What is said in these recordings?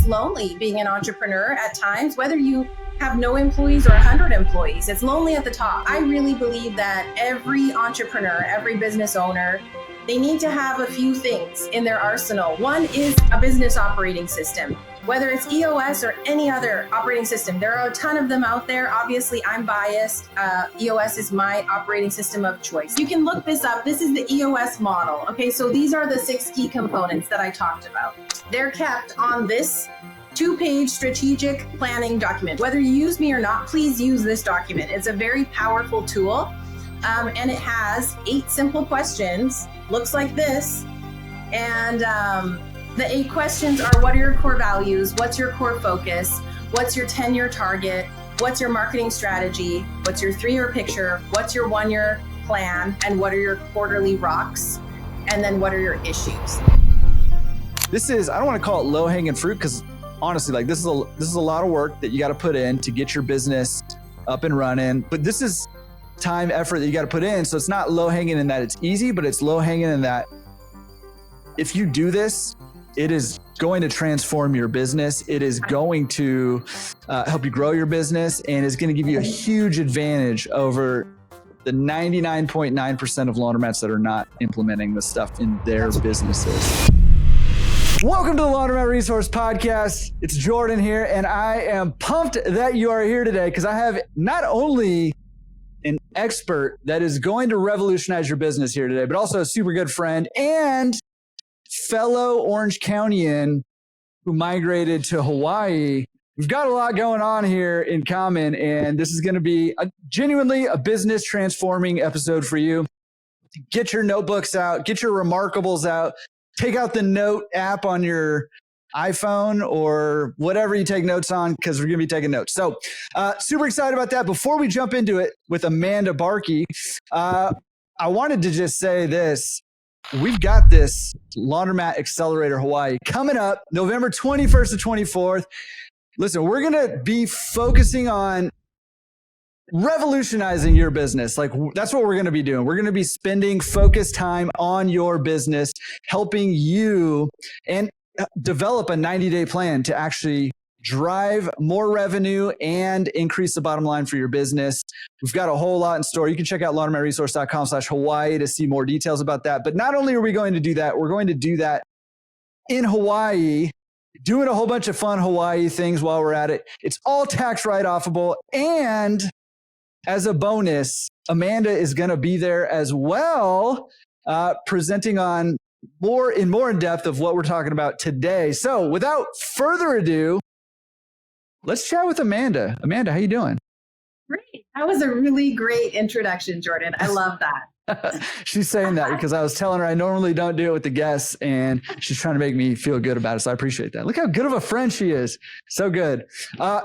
it's lonely being an entrepreneur at times, whether you have no employees or 100 employees. It's lonely at the top. I really believe that every entrepreneur, every business owner, they need to have a few things in their arsenal. One is a business operating system. Whether it's EOS or any other operating system, there are a ton of them out there. Obviously, I'm biased. EOS is my operating system of choice. You can look this up. This is the EOS model. Okay, so these are the 6 key components that I talked about. They're kept on this 2-page strategic planning document. Whether you use me or not, please use this document. It's a very powerful tool, and it has 8 simple questions. Looks like this, and the 8 questions are: what are your core values? What's your core focus? What's your 10-year target? What's your marketing strategy? What's your 3-year picture? What's your 1-year plan? And what are your quarterly rocks? And then what are your issues? This is, I don't want to call it low-hanging fruit, because honestly, like this is a lot of work that you got to put in to get your business up and running. But this is time, effort that you got to put in. So it's not low-hanging in that it's easy, but it's low-hanging in that if you do this, it is going to transform your business. It is going to help you grow your business, and it's going to give you a huge advantage over the 99.9% of laundromats that are not implementing this stuff in their businesses. Welcome to the Laundromat Resource Podcast. It's Jordan here, and I am pumped that you are here today because I have not only an expert that is going to revolutionize your business here today, but also a super good friend and fellow Orange Countyan who migrated to Hawaii. We've got a lot going on here in common, and this is going to be genuinely a business transforming episode for you. Get your notebooks out, get your Remarkables out, take out the note app on your iPhone or whatever you take notes on, because we're going to be taking notes. So super excited about that. Before we jump into it with Amanda Barkey, I wanted to just say this. We've got this Laundromat Accelerator Hawaii coming up November 21st to 24th. Listen, we're going to be focusing on revolutionizing your business. Like, that's what we're going to be doing. We're going to be spending focused time on your business, helping you and develop a 90-day plan to actually drive more revenue and increase the bottom line for your business. We've got a whole lot in store. You can check out laundromatresource.com/Hawaii to see more details about that. But not only are we going to do that, we're going to do that in Hawaii, doing a whole bunch of fun Hawaii things while we're at it. It's all tax write-offable. And as a bonus, Amanda is going to be there as well, presenting on more in depth of what we're talking about today. So without further ado, let's chat with Amanda. Amanda, how you doing? Great. That was a really great introduction, Jordan. I love that. She's saying that because I was telling her I normally don't do it with the guests, and she's trying to make me feel good about it. So I appreciate that. Look how good of a friend she is. So good.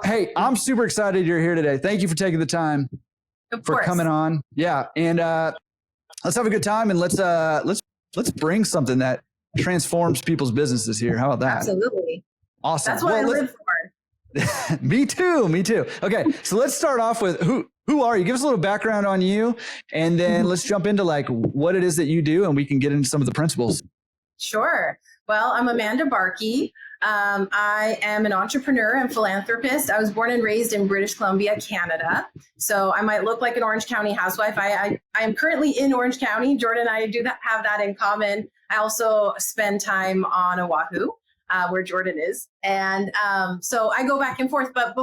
Hey, I'm super excited you're here today. Thank you for taking the time for coming on. Yeah. And let's have a good time, and let's bring something that transforms people's businesses here. How about that? Absolutely. Awesome. That's what I live for. Me too. Okay. So let's start off with who are you? Give us a little background on you, and then let's jump into like what it is that you do, and we can get into some of the principles. Sure. Well, I'm Amanda Barkey. I am an entrepreneur and philanthropist. I was born and raised in British Columbia, Canada. So I might look like an Orange County housewife. I am currently in Orange County. Jordan and I do have that in common. I also spend time on Oahu, where Jordan is. And so I go back and forth. But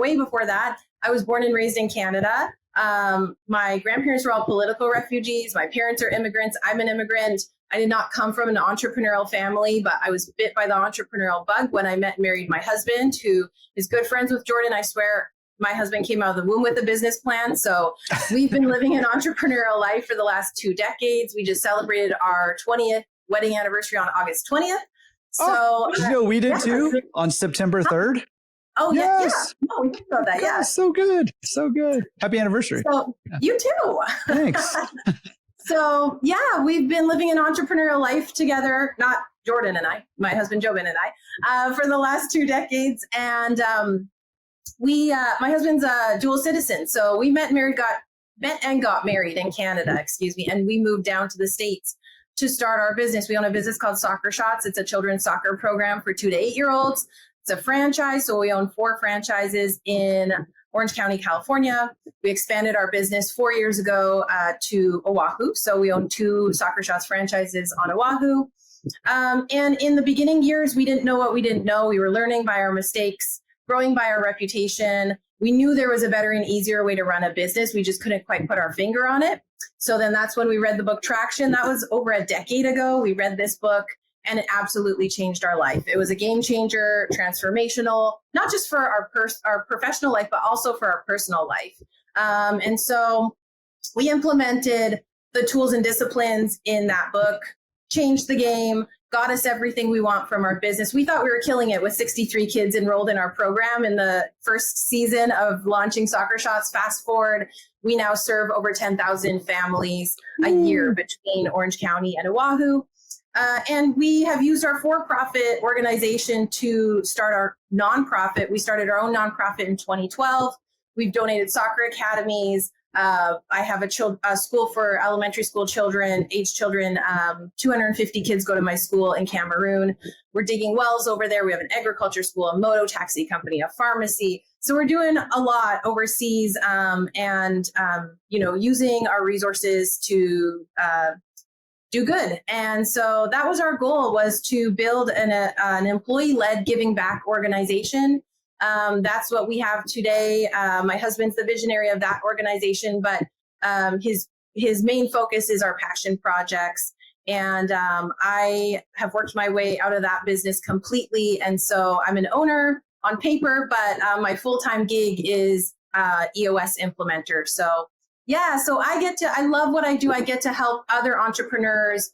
way before that, I was born and raised in Canada. My grandparents were all political refugees. My parents are immigrants. I'm an immigrant. I did not come from an entrepreneurial family, but I was bit by the entrepreneurial bug when I met and married my husband, who is good friends with Jordan. I swear my husband came out of the womb with a business plan. So we've been living an entrepreneurial life for the last 2 decades. We just celebrated our 20th wedding anniversary on August 20th. So did you know we did too on September 3rd? Oh, yes. Yeah. No, we did know that. Yeah. So good. Happy anniversary. So you too. Thanks. So yeah, we've been living an entrepreneurial life together, not Jordan and I, my husband Jobin and I, for the last 2 decades. And my husband's a dual citizen. So we met and got married in Canada, and we moved down to the States to start our business. We own a business called Soccer Shots. It's a children's soccer program for 2 to 8-year-olds. It's a franchise. So we own 4 franchises in Orange County, California. We expanded our business 4 years ago to Oahu. So we own 2 Soccer Shots franchises on Oahu. And in the beginning years, we didn't know what we didn't know. We were learning by our mistakes, growing by our reputation. We knew there was a better and easier way to run a business. We just couldn't quite put our finger on it. So then that's when we read the book Traction. That was over a decade ago. We read this book and it absolutely changed our life. It was a game changer, transformational, not just for our professional life, but also for our personal life. And so we implemented the tools and disciplines in that book, changed the game, got us everything we want from our business. We thought we were killing it with 63 kids enrolled in our program in the first season of launching Soccer Shots. Fast forward, we now serve over 10,000 families a year between Orange County and Oahu. And we have used our for-profit organization to start our nonprofit. We started our own nonprofit in 2012. We've donated soccer academies. I have a school for elementary school children, 250 kids go to my school in Cameroon. We're digging wells over there. We have an agriculture school, a moto taxi company, a pharmacy. So we're doing a lot overseas and using our resources to do good. And so that was our goal, was to build an employee-led giving back organization. That's what we have today. My husband's the visionary of that organization, but his main focus is our passion projects. And I have worked my way out of that business completely. And so I'm an owner on paper, but my full-time gig is EOS Implementer. So yeah, so I love what I do. I get to help other entrepreneurs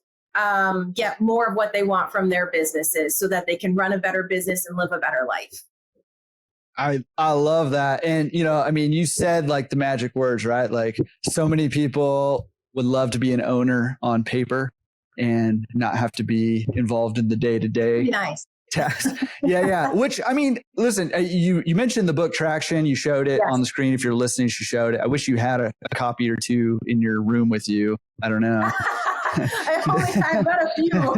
get more of what they want from their businesses so that they can run a better business and live a better life. I love that. And, you said like the magic words, right? Like so many people would love to be an owner on paper and not have to be involved in the day-to-day. Nice. Task. Yeah. Which, listen, you mentioned the book Traction. You showed it on the screen. If you're listening, you showed it. I wish you had a copy or 2 in your room with you. I don't know. I've got a few.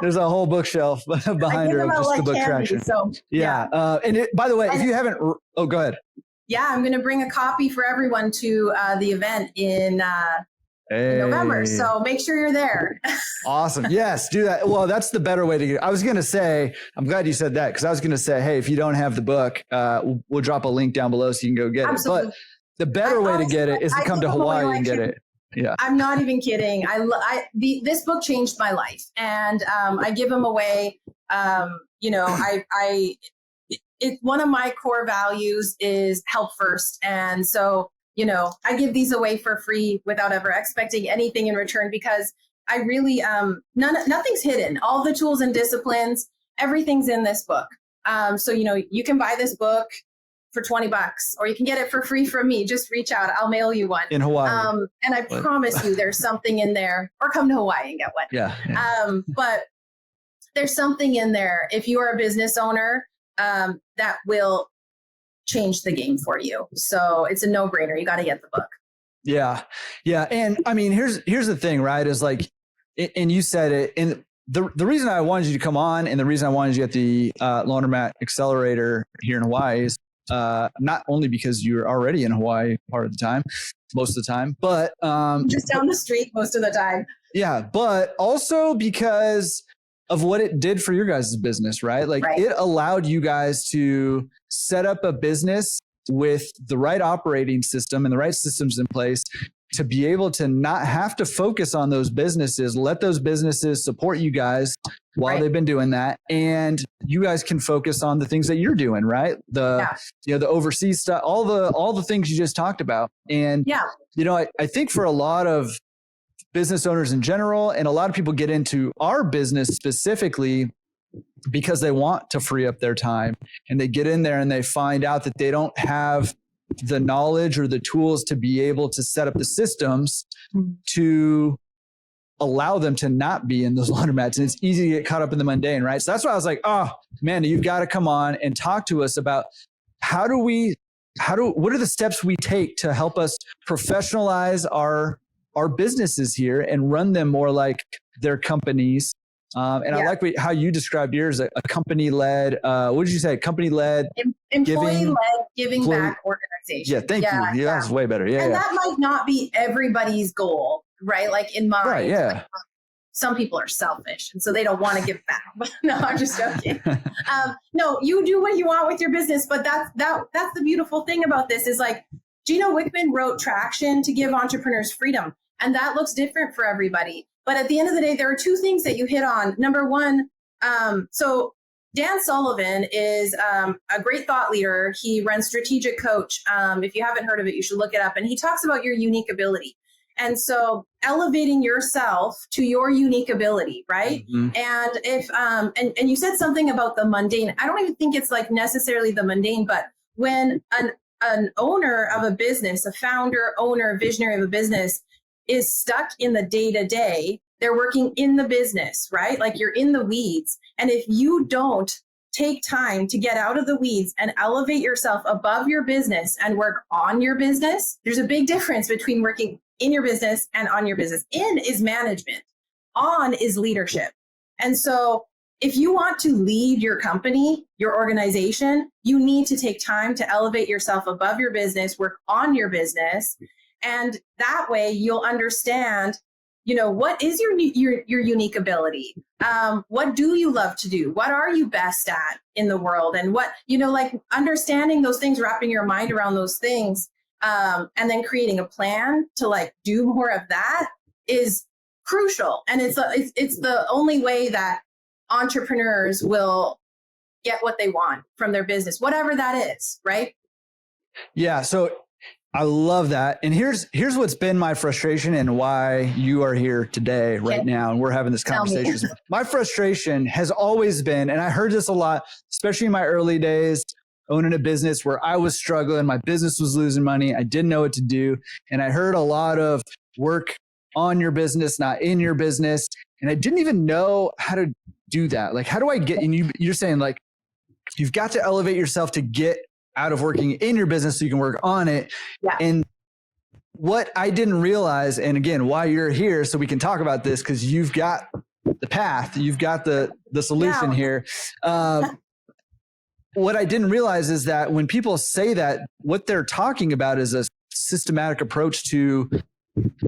There's a whole bookshelf behind her of just the book candy, Traction. So, yeah. By the way, if you haven't, go ahead. Yeah, I'm going to bring a copy for everyone to the event in November. So make sure you're there. Awesome. Yes, do that. Well, that's the better way to get it. I was going to say, I'm glad you said that, because I was going to say, hey, if you don't have the book, we'll drop a link down below so you can go get it. But the better way to get it is to come to Hawaii and get it. Yeah. I'm not even kidding. This book changed my life, and I give them away. One of my core values is help first. And so, I give these away for free without ever expecting anything in return, because I really, nothing's hidden. All the tools and disciplines, everything's in this book. So, you can buy this book for $20 or you can get it for free from me. Just reach out. I'll mail you one. In Hawaii. And I promise you there's something in there, or come to Hawaii and get one. Yeah. But there's something in there. If you are a business owner, that will change the game for you. So it's a no-brainer. You got to get the book. Yeah. And here's the thing, right? Is like, and you said it, and the reason I wanted you to come on, and the reason I wanted you at the Laundromat Accelerator here in Hawaii is not only because you're already in Hawaii part of the time, most of the time, but just down the street most of the time. Yeah, but also because of what it did for your guys' business, right? Like It allowed you guys to set up a business with the right operating system and the right systems in place to be able to not have to focus on those businesses, let those businesses support you guys while they've been doing that. And you guys can focus on the things that you're doing, right? The overseas stuff, all the things you just talked about. And, I think for a lot of business owners in general, and a lot of people get into our business specifically because they want to free up their time, and they get in there and they find out that they don't have the knowledge or the tools to be able to set up the systems to allow them to not be in those laundromats. And it's easy to get caught up in the mundane, right? So that's why I was like, oh, Amanda, you've got to come on and talk to us about what are the steps we take to help us professionalize our businesses here and run them more like their companies, And I like how you described yours, a company-led, what did you say? Company-led, employee-led giving back organization. Yeah, thank you. Yeah, that's way better. Yeah, and that might not be everybody's goal, right? Like in mine, right, yeah. Like, some people are selfish, and so they don't want to give back. No, I'm just joking. No, you do what you want with your business, but that's the beautiful thing about this is like Gino Wickman wrote Traction to give entrepreneurs freedom, and that looks different for everybody. But at the end of the day, there are two things that you hit on. Number one, so Dan Sullivan is a great thought leader. He runs Strategic Coach. If you haven't heard of it, you should look it up. And he talks about your unique ability. And so elevating yourself to your unique ability, right? Mm-hmm. And if and you said something about the mundane. I don't even think it's like necessarily the mundane, but when an owner of a business, a founder, owner, visionary of a business is stuck in the day-to-day, they're working in the business, right? Like you're in the weeds. And if you don't take time to get out of the weeds and elevate yourself above your business and work on your business, there's a big difference between working in your business and on your business. In is management, on is leadership. And so if you want to lead your company, your organization, you need to take time to elevate yourself above your business, work on your business. And that way you'll understand, what is your unique ability? What do you love to do? What are you best at in the world? And what, like understanding those things, wrapping your mind around those things, and then creating a plan to like do more of that is crucial. And it's the only way that entrepreneurs will get what they want from their business, whatever that is, right? Yeah. So I love that. And here's what's been my frustration and why you are here today, right now, and we're having this conversation. My frustration has always been, and I heard this a lot, especially in my early days, owning a business where I was struggling, my business was losing money, I didn't know what to do. And I heard a lot of work on your business, not in your business. And I didn't even know how to do that. Like, how do I get, and you're saying like, you've got to elevate yourself to get out of working in your business so you can work on it. Yeah. And what I didn't realize, and again, why you're here, so we can talk about this, because you've got the path, you've got the solution here. What I didn't realize is that when people say that, what they're talking about is a systematic approach to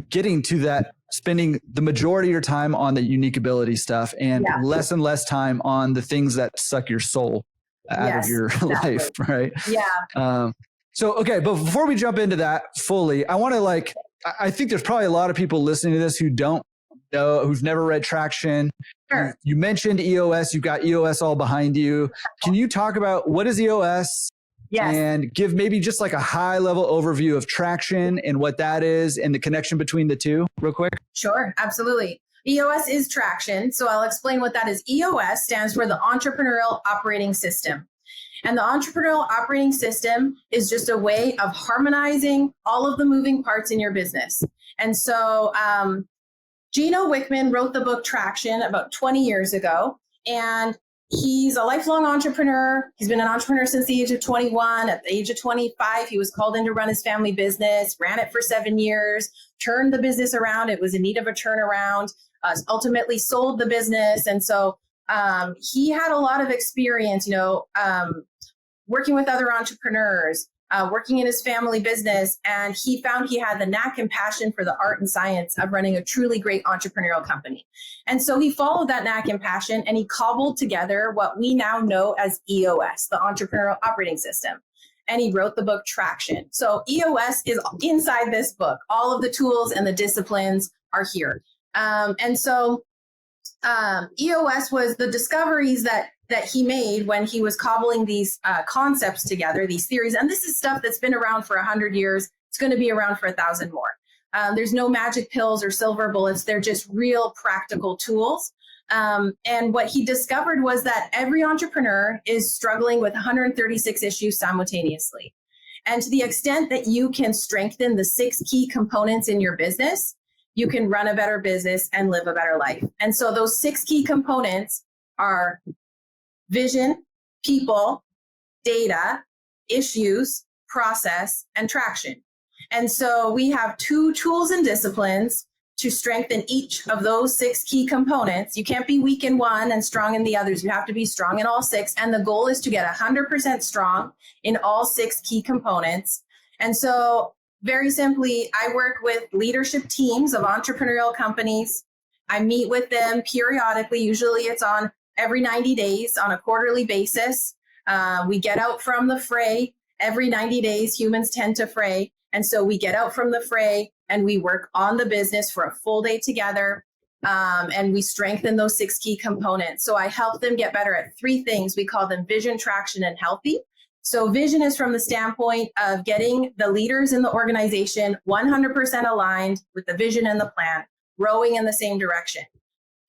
getting to that, spending the majority of your time on the unique ability stuff and less and less time on the things that suck your soul out of your life, right? Yeah. Okay, but before we jump into that fully, I want to I think there's probably a lot of people listening to this who don't know, who've never read Traction. Sure. You mentioned EOS, you've got EOS all behind you. Can you talk about what is EOS? Yes. And give maybe just like a high level overview of Traction and what that is and the connection between the two real quick? Sure, absolutely. EOS is Traction. So I'll explain what that is. EOS stands for the Entrepreneurial Operating System. And the Entrepreneurial Operating System is just a way of harmonizing all of the moving parts in your business. And so Gino Wickman wrote the book Traction about 20 years ago. And he's a lifelong entrepreneur. He's been an entrepreneur since the age of 21. At the age of 25, he was called in to run his family business, ran it for 7 years, turned the business around. It was in need of a turnaround. Ultimately sold the business. And so he had a lot of experience, working with other entrepreneurs, working in his family business. And he found he had the knack and passion for the art and science of running a truly great entrepreneurial company. And so he followed that knack and passion and he cobbled together what we now know as EOS, the Entrepreneurial Operating System. And he wrote the book Traction. So EOS is inside this book. All of the tools and the disciplines are here. And so EOS was the discoveries that he made when he was cobbling these concepts together, these theories. And this is stuff that's been around for 100 years. It's going to be around for 1,000 more. There's no magic pills or silver bullets. They're just real practical tools. And what he discovered was that every entrepreneur is struggling with 136 issues simultaneously. And to the extent that you can strengthen the 6 key components in your business, you can run a better business and live a better life. And so those 6 key components are vision, people, data, issues, process, and traction. And so we have 2 tools and disciplines to strengthen each of those 6 key components. You can't be weak in one and strong in the others. You have to be strong in all 6. And the goal is to get 100% strong in all 6 key components. And so very simply, I work with leadership teams of entrepreneurial companies. I meet with them periodically. Usually it's on every 90 days on a quarterly basis. We get out from the fray. Every 90 days, humans tend to fray. And so we get out from the fray and we work on the business for a full day together. And we strengthen those 6 key components. So I help them get better at 3 things. We call them vision, traction, and healthy. So vision is from the standpoint of getting the leaders in the organization 100% aligned with the vision and the plan, rowing in the same direction.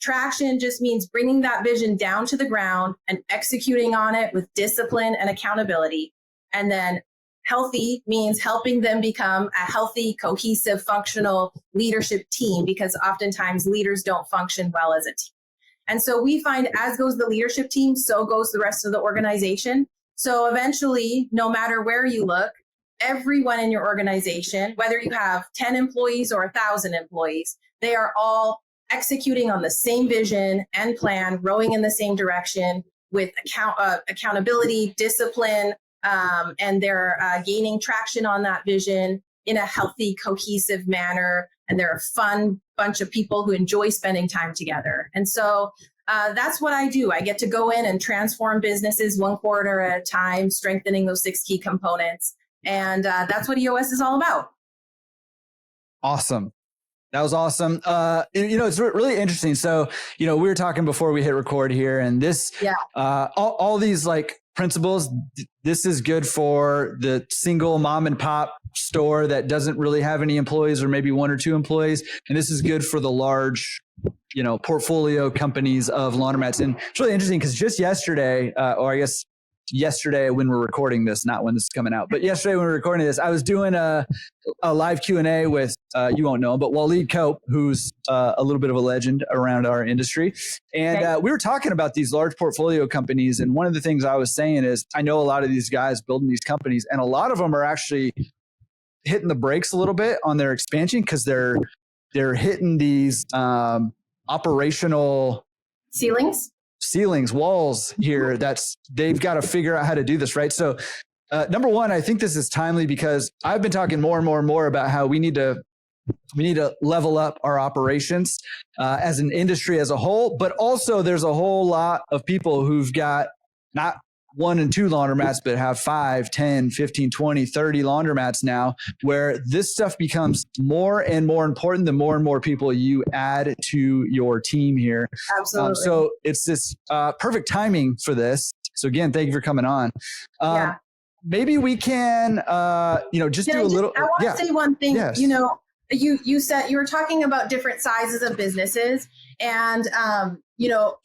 Traction just means bringing that vision down to the ground and executing on it with discipline and accountability. And then healthy means helping them become a healthy, cohesive, functional leadership team, because oftentimes leaders don't function well as a team. And so we find as goes the leadership team, so goes the rest of the organization. So eventually, no matter where you look, everyone in your organization, whether you have 10 employees or 1,000 employees, they are all executing on the same vision and plan, rowing in the same direction with accountability, discipline, and they're gaining traction on that vision in a healthy, cohesive manner. And they're a fun bunch of people who enjoy spending time together. And so that's what I do. I get to go in and transform businesses 1 quarter at a time, strengthening those 6 key components. And that's what EOS is all about. Awesome. That was awesome. It's really interesting. So, we were talking before we hit record here, and this, all these like principles, this is good for the single mom and pop store that doesn't really have any employees or maybe 1 or 2 employees. And this is good for the large, portfolio companies of laundromats. And it's really interesting because just yesterday, or I guess yesterday when we're recording this, not when this is coming out, but yesterday when we were recording this, I was doing a live Q&A with, you won't know him, but Waleed Cope, who's a little bit of a legend around our industry. And we were talking about these large portfolio companies. And one of the things I was saying is, I know a lot of these guys building these companies, and a lot of them are actually hitting the brakes a little bit on their expansion because they're hitting these operational ceilings, walls here. They've got to figure out how to do this, right? So number one, I think this is timely because I've been talking more and more and more about how we need to level up our operations as an industry as a whole, but also there's a whole lot of people who've got not 1 and 2 laundromats, but have 5, 10, 15, 20, 30 laundromats now, where this stuff becomes more and more important the more and more people you add to your team here. Absolutely. So it's this perfect timing for this. So again, thank you for coming on. Maybe we can, just do a little. I want to say one thing. Yes. You said you were talking about different sizes of businesses, and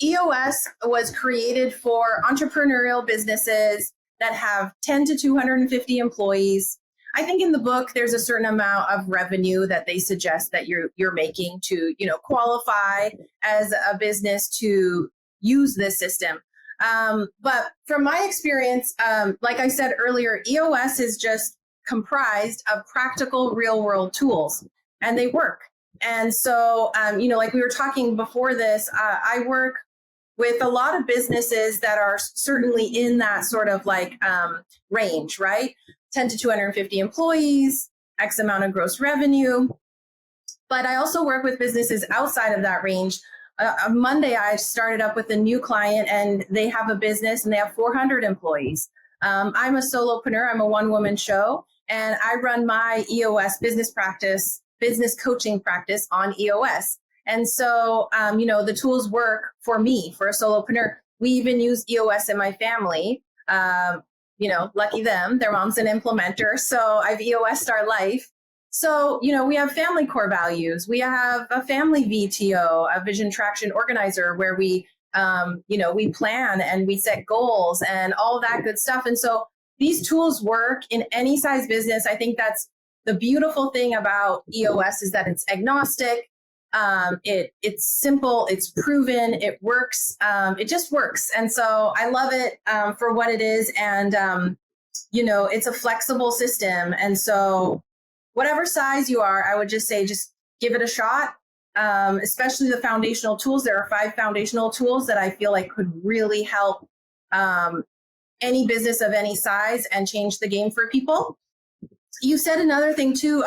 EOS was created for entrepreneurial businesses that have 10 to 250 employees. I think in the book there's a certain amount of revenue that they suggest that you're making to qualify as a business to use this system. But from my experience, like I said earlier, EOS is just comprised of practical real world tools, and they work. And so, like we were talking before this, I work with a lot of businesses that are certainly in that sort of like range, right? 10 to 250 employees, X amount of gross revenue. But I also work with businesses outside of that range. On Monday, I started up with a new client, and they have a business and they have 400 employees. I'm a solopreneur. I'm a one-woman show, and I run my EOS business coaching practice on EOS. And so, the tools work for me, for a solopreneur. We even use EOS in my family. Lucky them, their mom's an implementer. So I've EOS'd our life. So, we have family core values. We have a family VTO, a vision traction organizer, where we plan and we set goals and all that good stuff. And so these tools work in any size business. I think that's the beautiful thing about EOS, is that it's agnostic. It's simple, it's proven, it works. It just works. And so I love it for what it is. And, it's a flexible system. And so whatever size you are, I would just say, just give it a shot. especially the foundational tools. There are 5 foundational tools that I feel like could really help any business of any size and change the game for people. You said another thing too.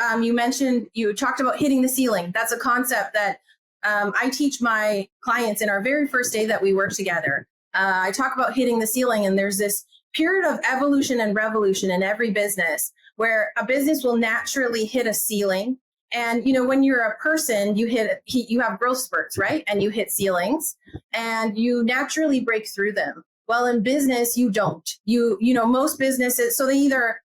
You talked about hitting the ceiling. That's a concept that I teach my clients in our very first day that we work together. I talk about hitting the ceiling, and there's this period of evolution and revolution in every business where a business will naturally hit a ceiling. And, when you're a person, you have growth spurts, right? And you hit ceilings and you naturally break through them. Well, in business, you don't. Most businesses, so they either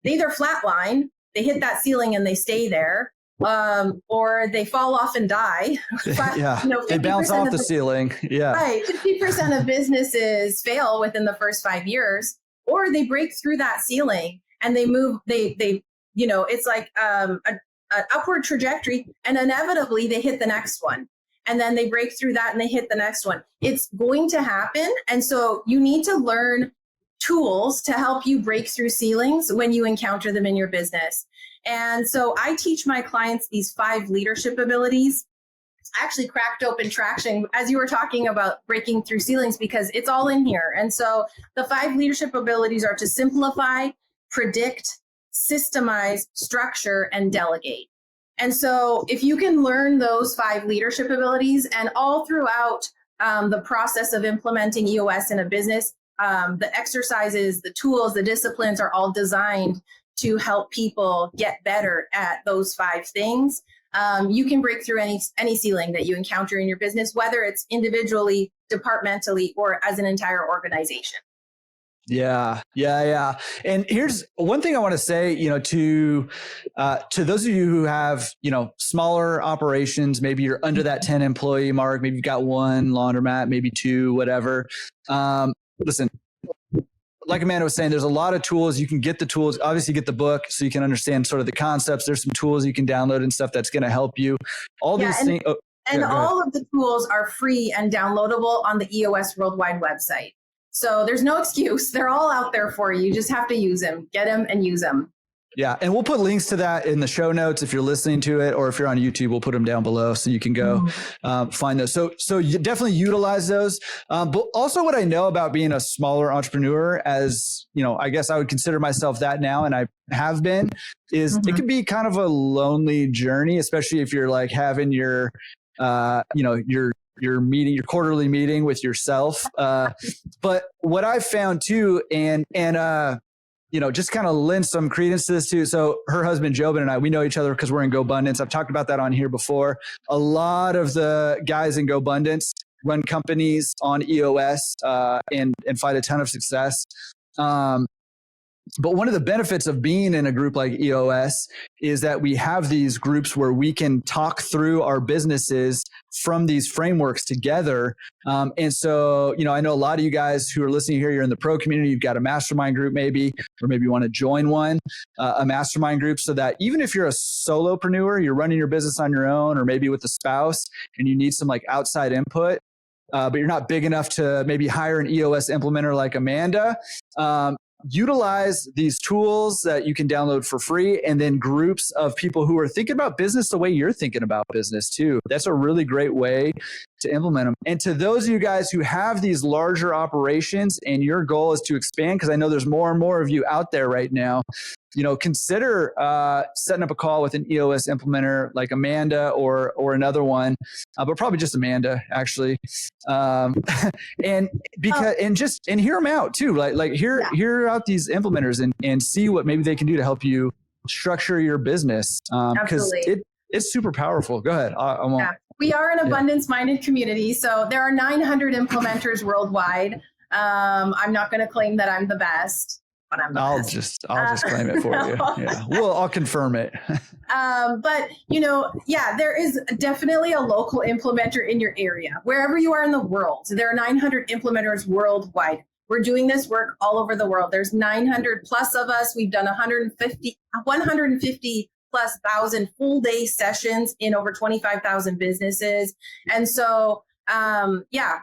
flatline, they hit that ceiling and they stay there, or they fall off and die. Yeah, they bounce off the ceiling. Yeah, right. 50% of businesses fail within the first 5 years, or they break through that ceiling and they move. It's like an upward trajectory, and inevitably they hit the next one. And then they break through that and they hit the next one. It's going to happen. And so you need to learn tools to help you break through ceilings when you encounter them in your business. And so I teach my clients these 5 leadership abilities. I actually cracked open Traction as you were talking about breaking through ceilings, because it's all in here. And so the 5 leadership abilities are to simplify, predict, systemize, structure, and delegate. And so if you can learn those 5 leadership abilities, and all throughout the process of implementing EOS in a business, the exercises, the tools, the disciplines are all designed to help people get better at those 5 things. You can break through any ceiling that you encounter in your business, whether it's individually, departmentally, or as an entire organization. Yeah. And here's one thing I want to say, to those of you who have, smaller operations, maybe you're under that 10 employee mark, maybe you've got 1 laundromat, maybe 2, whatever. Listen, like Amanda was saying, there's a lot of tools. You can get the tools, obviously get the book so you can understand sort of the concepts. There's some tools you can download and stuff that's going to help you. These things. And all of the tools are free and downloadable on the EOS Worldwide website. So there's no excuse. They're all out there for you. You just have to use them, get them and use them. Yeah. And we'll put links to that in the show notes if you're listening to it, or if you're on YouTube, we'll put them down below so you can go find those. So you definitely utilize those. But also what I know about being a smaller entrepreneur, as I guess I would consider myself that now, and I have been, is it can be kind of a lonely journey, especially if you're like having your meeting, your quarterly meeting with yourself. But what I've found too, and just kind of lend some credence to this too. So her husband, Jobin, and I, we know each other because we're in GoBundance. I've talked about that on here before. A lot of the guys in GoBundance run companies on EOS and find a ton of success. But one of the benefits of being in a group like EOS is that we have these groups where we can talk through our businesses from these frameworks together. And so, I know a lot of you guys who are listening here, you're in the pro community, you've got a mastermind group maybe, or maybe you want to join one, a mastermind group, so that even if you're a solopreneur, you're running your business on your own, or maybe with a spouse, and you need some like outside input, but you're not big enough to maybe hire an EOS implementer like Amanda, utilize these tools that you can download for free, and then groups of people who are thinking about business the way you're thinking about business too. That's a really great way to implement them. And to those of you guys who have these larger operations and your goal is to expand, because I know there's more and more of you out there right now, consider setting up a call with an EOS implementer like Amanda or another one, but probably just Amanda actually. And hear them out too. Like hear out these implementers and see what maybe they can do to help you structure your business. Because it's super powerful. Go ahead. I won't. Yeah. We are an abundance-minded community. So there are 900 implementers worldwide. I'm not going to claim that I'm the best. But I'll just claim it for you. Yeah. Well, I'll confirm it. But there is definitely a local implementer in your area, wherever you are in the world. There are 900 implementers worldwide. We're doing this work all over the world. There's 900 plus of us. We've done 150 plus thousand full day sessions in over 25,000 businesses. And so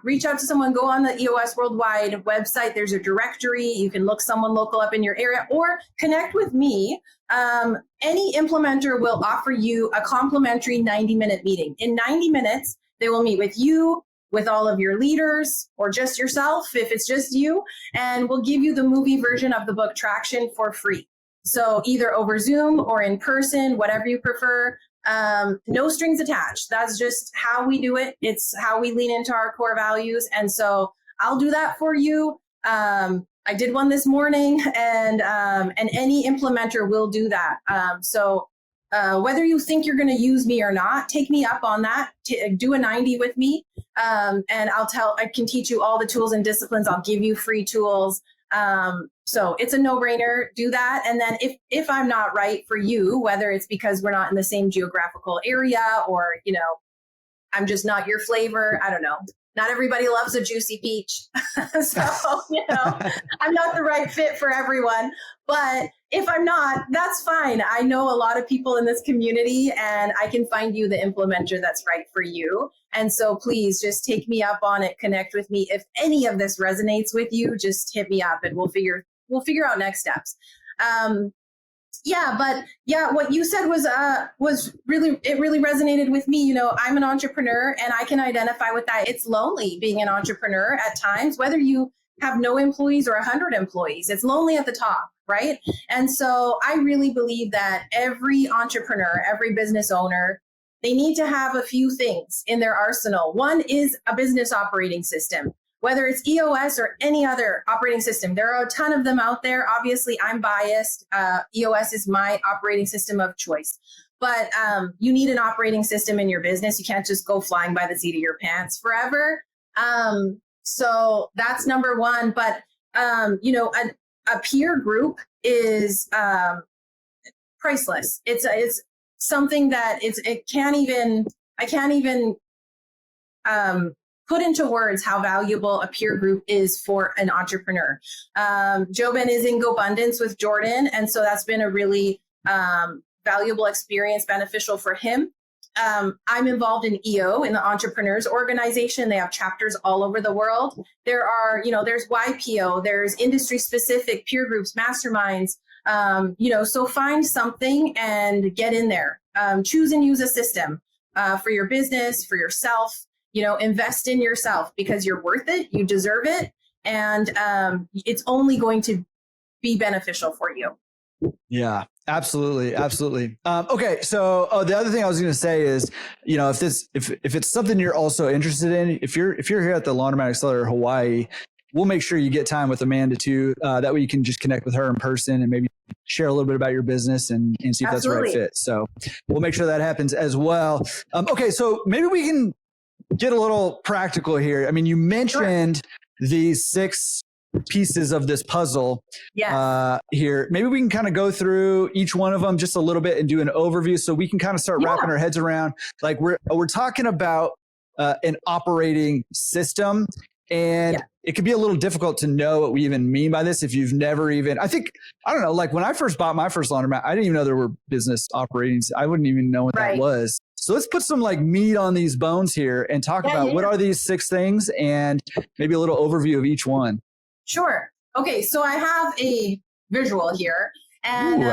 reach out to someone, go on the EOS Worldwide website. There's a directory. You can look someone local up in your area or connect with me. Any implementer will offer you a complimentary 90-minute meeting. In 90 minutes, they will meet with you, with all of your leaders, or just yourself if it's just you, and we'll give you the movie version of the book Traction for free. So either over Zoom or in person, whatever you prefer. No strings attached. That's just how we do it. It's how we lean into our core values. And so I'll do that for you. I did one this morning, and any implementer will do that. Whether you think you're going to use me or not, take me up on that. Do a 90 with me, and I can teach you all the tools and disciplines. I'll give you free tools. So it's a no-brainer. Do that. And then if I'm not right for you, whether it's because we're not in the same geographical area or, I'm just not your flavor, I don't know. Not everybody loves a juicy peach. So, I'm not the right fit for everyone. But if I'm not, that's fine. I know a lot of people in this community, and I can find you the implementer that's right for you. And so please just take me up on it. Connect with me. If any of this resonates with you, just hit me up and we'll figure out next steps. What you said was really resonated with me. I'm an entrepreneur and I can identify with that. It's lonely being an entrepreneur at times, whether you have no employees or 100 employees. It's lonely at the top, right? And so I really believe that every entrepreneur, every business owner, they need to have a few things in their arsenal. One is a business operating system. Whether it's EOS or any other operating system, there are a ton of them out there. Obviously, I'm biased. EOS is my operating system of choice. But you need an operating system in your business. You can't just go flying by the seat of your pants forever. So that's number one. But, a peer group is priceless. It's something that I can't even put into words how valuable a peer group is for an entrepreneur. Jobin is in GoBundance with Jordan. And so that's been a really valuable experience, beneficial for him. I'm involved in EO, in the Entrepreneurs Organization. They have chapters all over the world. There are, there's YPO, there's industry specific peer groups, masterminds. So find something and get in there. Choose and use a system for your business, for yourself. Invest in yourself because you're worth it. You deserve it. And it's only going to be beneficial for you. Yeah, absolutely. Absolutely. Okay. So the other thing I was going to say is, if it's something you're also interested in, if you're here at the Laundromat Accelerator Hawaii, we'll make sure you get time with Amanda too. That way you can just connect with her in person and maybe share a little bit about your business and see if that's the right fit. So we'll make sure that happens as well. Okay. So maybe we can get a little practical here. I mean, you mentioned these 6 pieces of this puzzle here. Maybe we can kind of go through each one of them just a little bit and do an overview so we can kind of start wrapping our heads around. Like we're talking about an operating system, and it could be a little difficult to know what we even mean by this if you've never even, I don't know, like when I first bought my first laundromat, I didn't even know there were business operating. I wouldn't even know what that was. So let's put some like meat on these bones here and talk about what are these 6 things and maybe a little overview of each one. Sure. Okay. So I have a visual here, and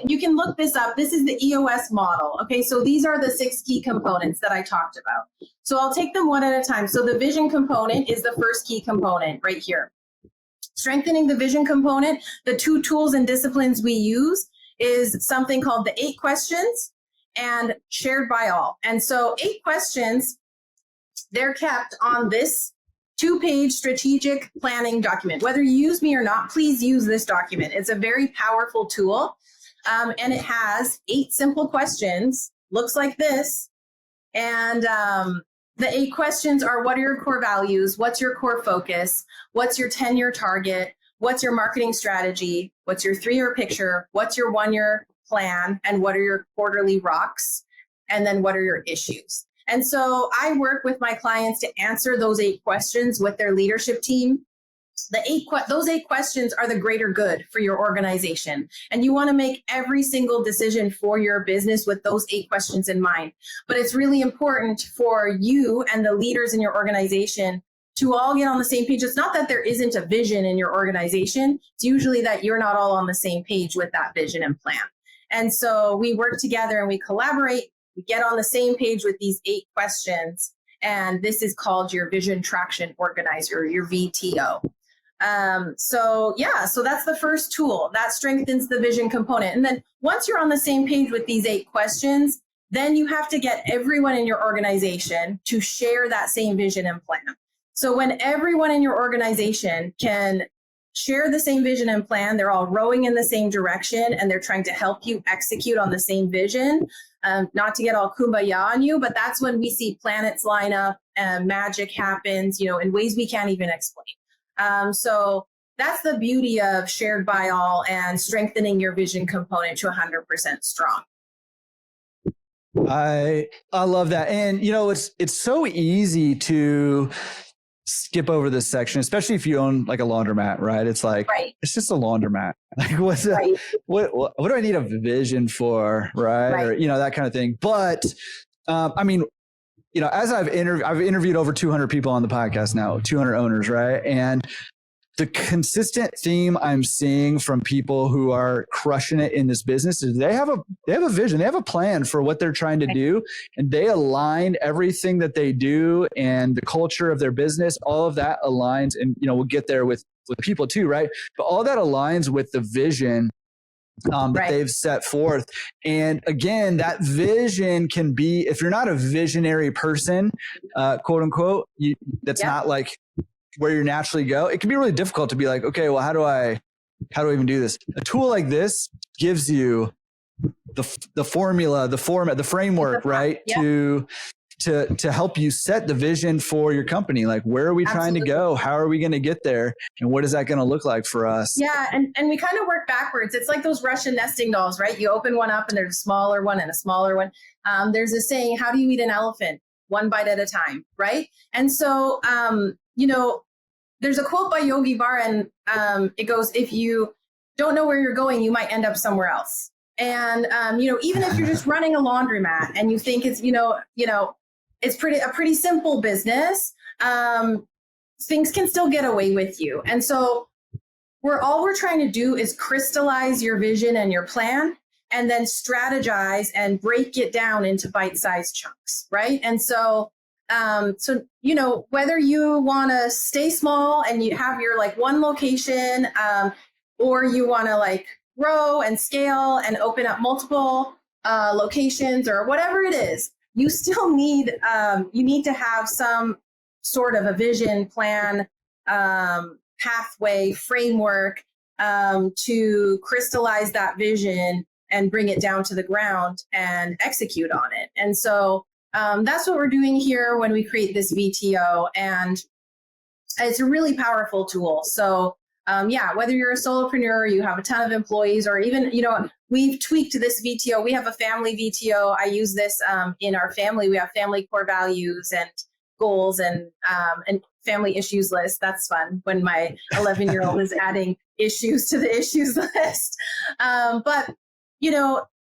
you can look this up. This is the EOS model. Okay. So these are the 6 key components that I talked about. So I'll take them one at a time. So the vision component is the first key component right here. Strengthening the vision component, the 2 tools and disciplines we use is something called the 8 questions and shared by all. And so 8 questions, they're kept on this 2-page strategic planning document. Whether you use me or not, please use this document. It's a very powerful tool. And it has 8 simple questions, looks like this. And the 8 questions are: what are your core values? What's your core focus? What's your 10-year target? What's your marketing strategy? What's your 3-year picture? What's your 1-year plan? And what are your quarterly rocks? And then what are your issues? And so I work with my clients to answer those 8 questions with their leadership team. those 8 questions are the greater good for your organization. And you want to make every single decision for your business with those 8 questions in mind. But it's really important for you and the leaders in your organization to all get on the same page. It's not that there isn't a vision in your organization. It's usually that you're not all on the same page with that vision and plan. And so we work together and we collaborate. We get on the same page with these 8 questions. And this is called your Vision Traction Organizer, your VTO. So that's the first tool that strengthens the vision component. And then once you're on the same page with these 8 questions, then you have to get everyone in your organization to share that same vision and plan. So when everyone in your organization can share the same vision and plan, they're all rowing in the same direction and they're trying to help you execute on the same vision, not to get all kumbaya on you, but that's when we see planets line up and magic happens, in ways we can't even explain. So that's the beauty of shared by all and strengthening your vision component to 100% strong. I love that. And, it's so easy to skip over this section, especially if you own like a laundromat, right? It's like, It's just a laundromat. Like what do I need a vision for? Right. Or, that kind of thing. But, as I've interviewed over 200 people on the podcast now, 200 owners, right? And the consistent theme I'm seeing from people who are crushing it in this business is they have a vision, they have a plan for what they're trying to do, and they align everything that they do and the culture of their business. All of that aligns, and we'll get there with people too, right? But all that aligns with the vision that they've set forth. And again, that vision can be, if you're not a visionary person, quote unquote, that's not like where you naturally go, it can be really difficult to be like, okay, well, how do I even do this? A tool like this gives you the formula, the format, the framework, right? To help you set the vision for your company. Like, where are we trying to go? How are we going to get there? And what is that going to look like for us? Yeah. And we kind of work backwards. It's like those Russian nesting dolls, right? You open one up and there's a smaller one and a smaller one. There's a saying, how do you eat an elephant? One bite at a time, right? And so, there's a quote by Yogi Berra, and it goes, if you don't know where you're going, you might end up somewhere else. And, even if you're just running a laundromat and you think it's, it's a pretty simple business, things can still get away with you. And so all we're trying to do is crystallize your vision and your plan, and then strategize and break it down into bite-sized chunks, right? And so, whether you want to stay small and you have your one location, or you want to grow and scale and open up multiple locations or whatever it is, you still need to have some sort of a vision, plan, pathway, framework to crystallize that vision and bring it down to the ground and execute on it. And so that's what we're doing here when we create this VTO, and it's a really powerful tool. So whether you're a solopreneur, you have a ton of employees, or even, we've tweaked this VTO. We have a family VTO. I use this in our family. We have family core values and goals and family issues list. That's fun when my 11-year-old is adding issues to the issues list. But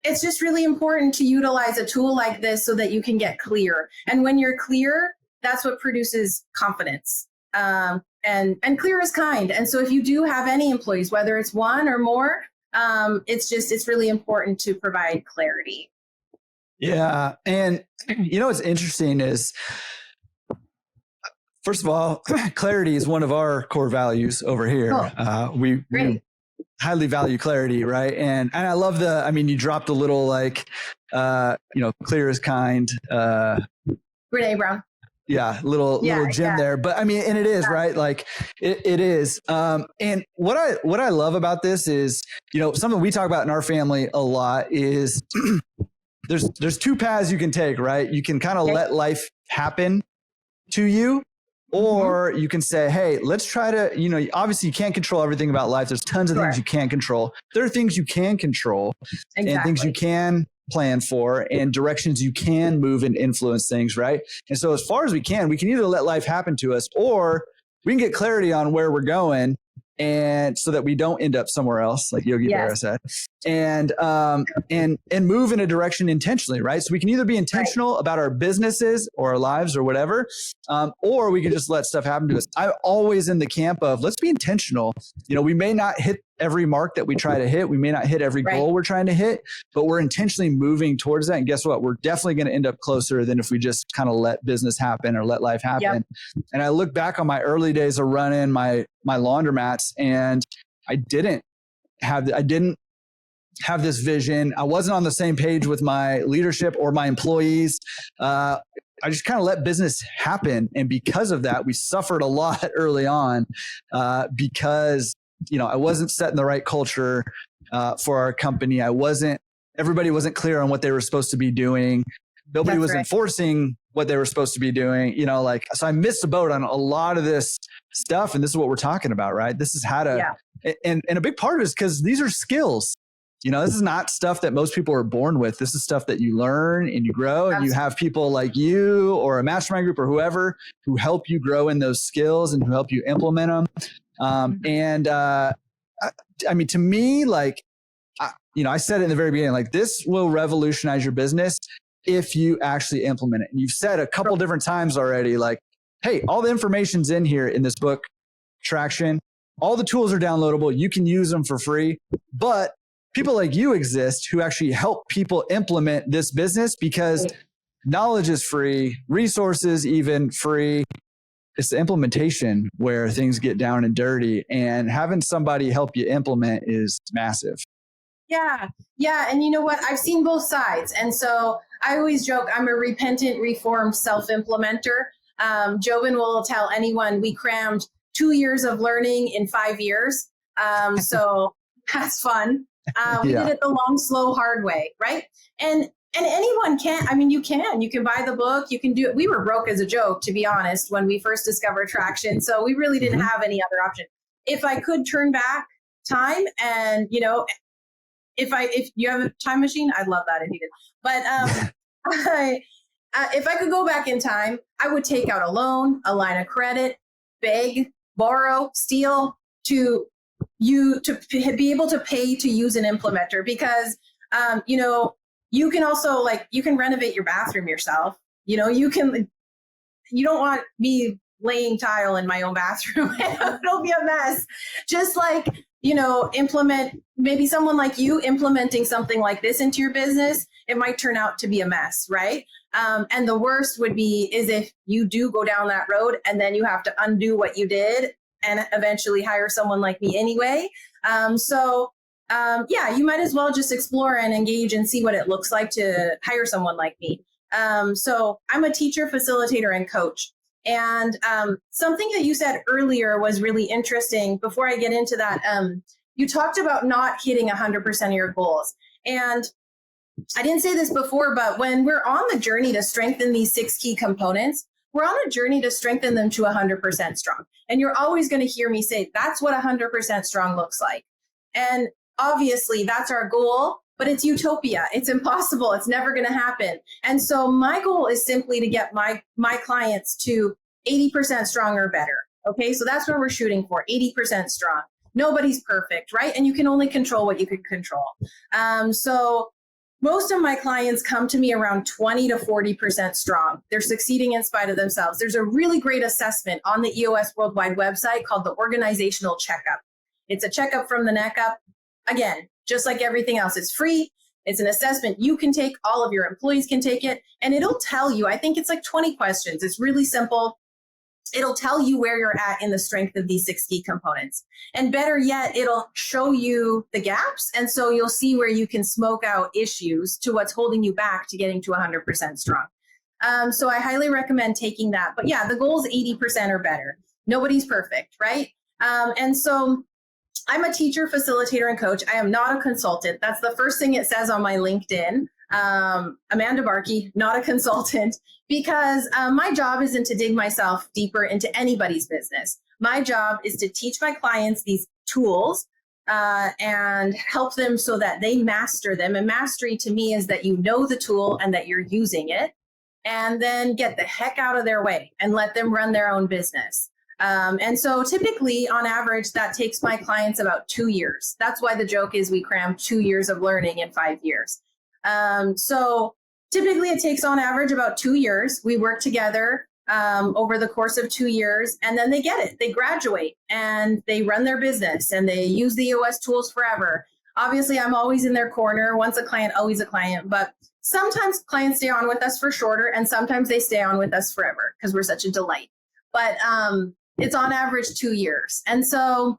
it's just really important to utilize a tool like this so that you can get clear. And when you're clear, that's what produces confidence. And clear is kind. And so if you do have any employees, whether it's one or more, it's really important to provide clarity. Yeah. And what's interesting is, first of all, clarity is one of our core values over here. Oh, we highly value clarity, right? And I love you dropped a little clear is kind. Brene Brown. Yeah, little gem there. But and it is, right? Like it is. And what I love about this is, something we talk about in our family a lot is there's 2 paths you can take, right? You can kind of let life happen to you, or you can say, hey, let's try to, obviously you can't control everything about life. There's tons of things you can't control. There are things you can control and things you can plan for and directions you can move and influence things, right? And so as far as we can either let life happen to us, or we can get clarity on where we're going, and so that we don't end up somewhere else, like Yogi Berra said, and move in a direction intentionally, right? So we can either be intentional about our businesses or our lives or whatever, or we can just let stuff happen to us. I'm always in the camp of let's be intentional. We may not hit every mark that we try to hit. We may not hit every goal we're trying to hit, but we're intentionally moving towards that. And guess what? We're definitely going to end up closer than if we just kind of let business happen or let life happen. And I look back on my early days of running my laundromats, and I didn't have this vision. I wasn't on the same page with my leadership or my employees. I just kind of let business happen. And because of that, we suffered a lot early on because I wasn't setting the right culture for our company. Everybody wasn't clear on what they were supposed to be doing. Nobody was enforcing what they were supposed to be doing, so I missed the boat on a lot of this stuff. And this is what we're talking about, right? This is how to, and a big part of it is because these are skills. This is not stuff that most people are born with. This is stuff that you learn and you grow, and you have people like you or a mastermind group or whoever who help you grow in those skills and who help you implement them. To me, I said it in the very beginning, this will revolutionize your business if you actually implement it. And you've said a couple different times already, hey, all the information's in here in this book, Traction. All the tools are downloadable. You can use them for free, but people like you exist who actually help people implement this business, because knowledge is free, resources even free. It's the implementation where things get down and dirty, and having somebody help you implement is massive. Yeah. And you know what? I've seen both sides. And so I always joke, I'm a repentant, reformed self-implementer. Jobin will tell anyone we crammed 2 years of learning in 5 years. So that's fun. We did it the long, slow, hard way, right? And anyone can. You can buy the book. You can do it. We were broke as a joke, to be honest, when we first discovered Traction. So we really didn't have any other option. If I could turn back time and, if you have a time machine, I'd love that if you did. But if I could go back in time, I would take out a loan, a line of credit, beg, borrow, steal to be able to pay to use an implementer, because, you can also you can renovate your bathroom yourself. You don't want me laying tile in my own bathroom. It'll be a mess. Just implement, maybe someone like you implementing something like this into your business, it might turn out to be a mess, right? And the worst is if you do go down that road and then you have to undo what you did and eventually hire someone like me anyway. You might as well just explore and engage and see what it looks like to hire someone like me. So I'm a teacher, facilitator, and coach. And something that you said earlier was really interesting. Before I get into that, you talked about not hitting 100% of your goals. And I didn't say this before, but when we're on the journey to strengthen these 6 key components, we're on a journey to strengthen them to 100% strong. And you're always going to hear me say, that's what 100% strong looks like. And obviously that's our goal, but it's utopia. It's impossible. It's never going to happen. And so my goal is simply to get my clients to 80% strong or better. Okay. So that's where we're shooting for, 80% strong. Nobody's perfect, right? And you can only control what you can control. So most of my clients come to me around 20 to 40% strong. They're succeeding in spite of themselves. There's a really great assessment on the EOS Worldwide website called the Organizational Checkup. It's a checkup from the neck up. Again, just like everything else, it's free. It's an assessment you can take. All of your employees can take it. And it'll tell you, I think it's 20 questions. It's really simple. It'll tell you where you're at in the strength of these 6 key components. And better yet, it'll show you the gaps. And so you'll see where you can smoke out issues to what's holding you back to getting to 100% strong. So I highly recommend taking that. But yeah, the goal is 80% or better. Nobody's perfect, right? And so I'm a teacher, facilitator, and coach. I am not a consultant. That's the first thing it says on my LinkedIn. Amanda Barkey, not a consultant, because my job isn't to dig myself deeper into anybody's business. My job is to teach my clients these tools and help them so that they master them. And mastery to me is that you know the tool and that you're using it, and then get the heck out of their way and let them run their own business. And so typically on average, that takes my clients about 2 years. That's why the joke is we cram 2 years of learning in 5 years. So typically it takes on average about 2 years. We work together over the course of 2 years, and then they get it. They graduate and they run their business and they use the EOS tools forever. Obviously, I'm always in their corner. Once a client, always a client. But sometimes clients stay on with us for shorter, and sometimes they stay on with us forever because we're such a delight. But it's on average 2 years. And so,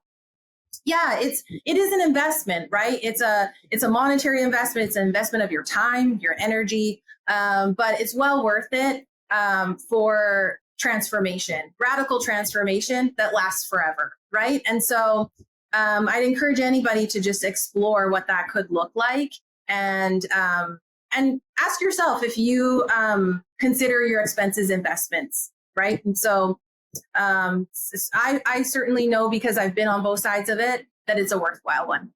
yeah, it is an investment, right? It's a monetary investment. It's an investment of your time, your energy, but it's well worth it for transformation, radical transformation that lasts forever, right? And so I'd encourage anybody to just explore what that could look like, and ask yourself if you consider your expenses investments, right? And so I certainly know, because I've been on both sides of it, that it's a worthwhile one.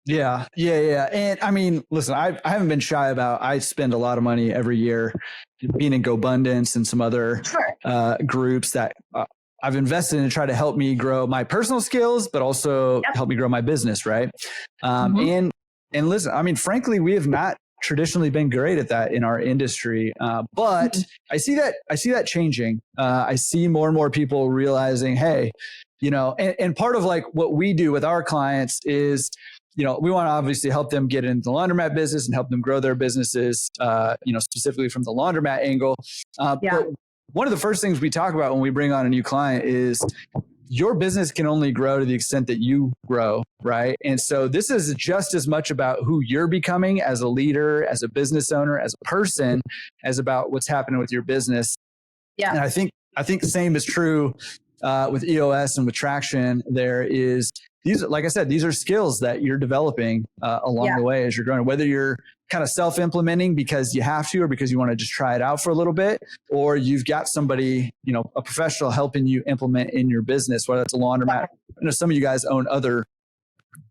Yeah. And I mean, listen, I haven't been shy about, I spend a lot of money every year being in GoBundance and some other groups that I've invested in to try to help me grow my personal skills, but also help me grow my business. Right. And listen, I mean, frankly, we have not traditionally been great at that in our industry. But I see that changing. I see more and more people realizing, hey, and part of like what we do with our clients is, we want to obviously help them get into the laundromat business and help them grow their businesses, specifically from the laundromat angle. But one of the first things we talk about when we bring on a new client is your business can only grow to the extent that you grow, right? And so this is just as much about who you're becoming as a leader, as a business owner, as a person, as about what's happening with your business. Yeah. And I think the same is true with EOS and with Traction. There is like I said, these are skills that you're developing along the way as you're growing, whether you're kind of self-implementing because you have to, or because you want to just try it out for a little bit, or you've got somebody, a professional helping you implement in your business, whether it's a laundromat. Some of you guys own other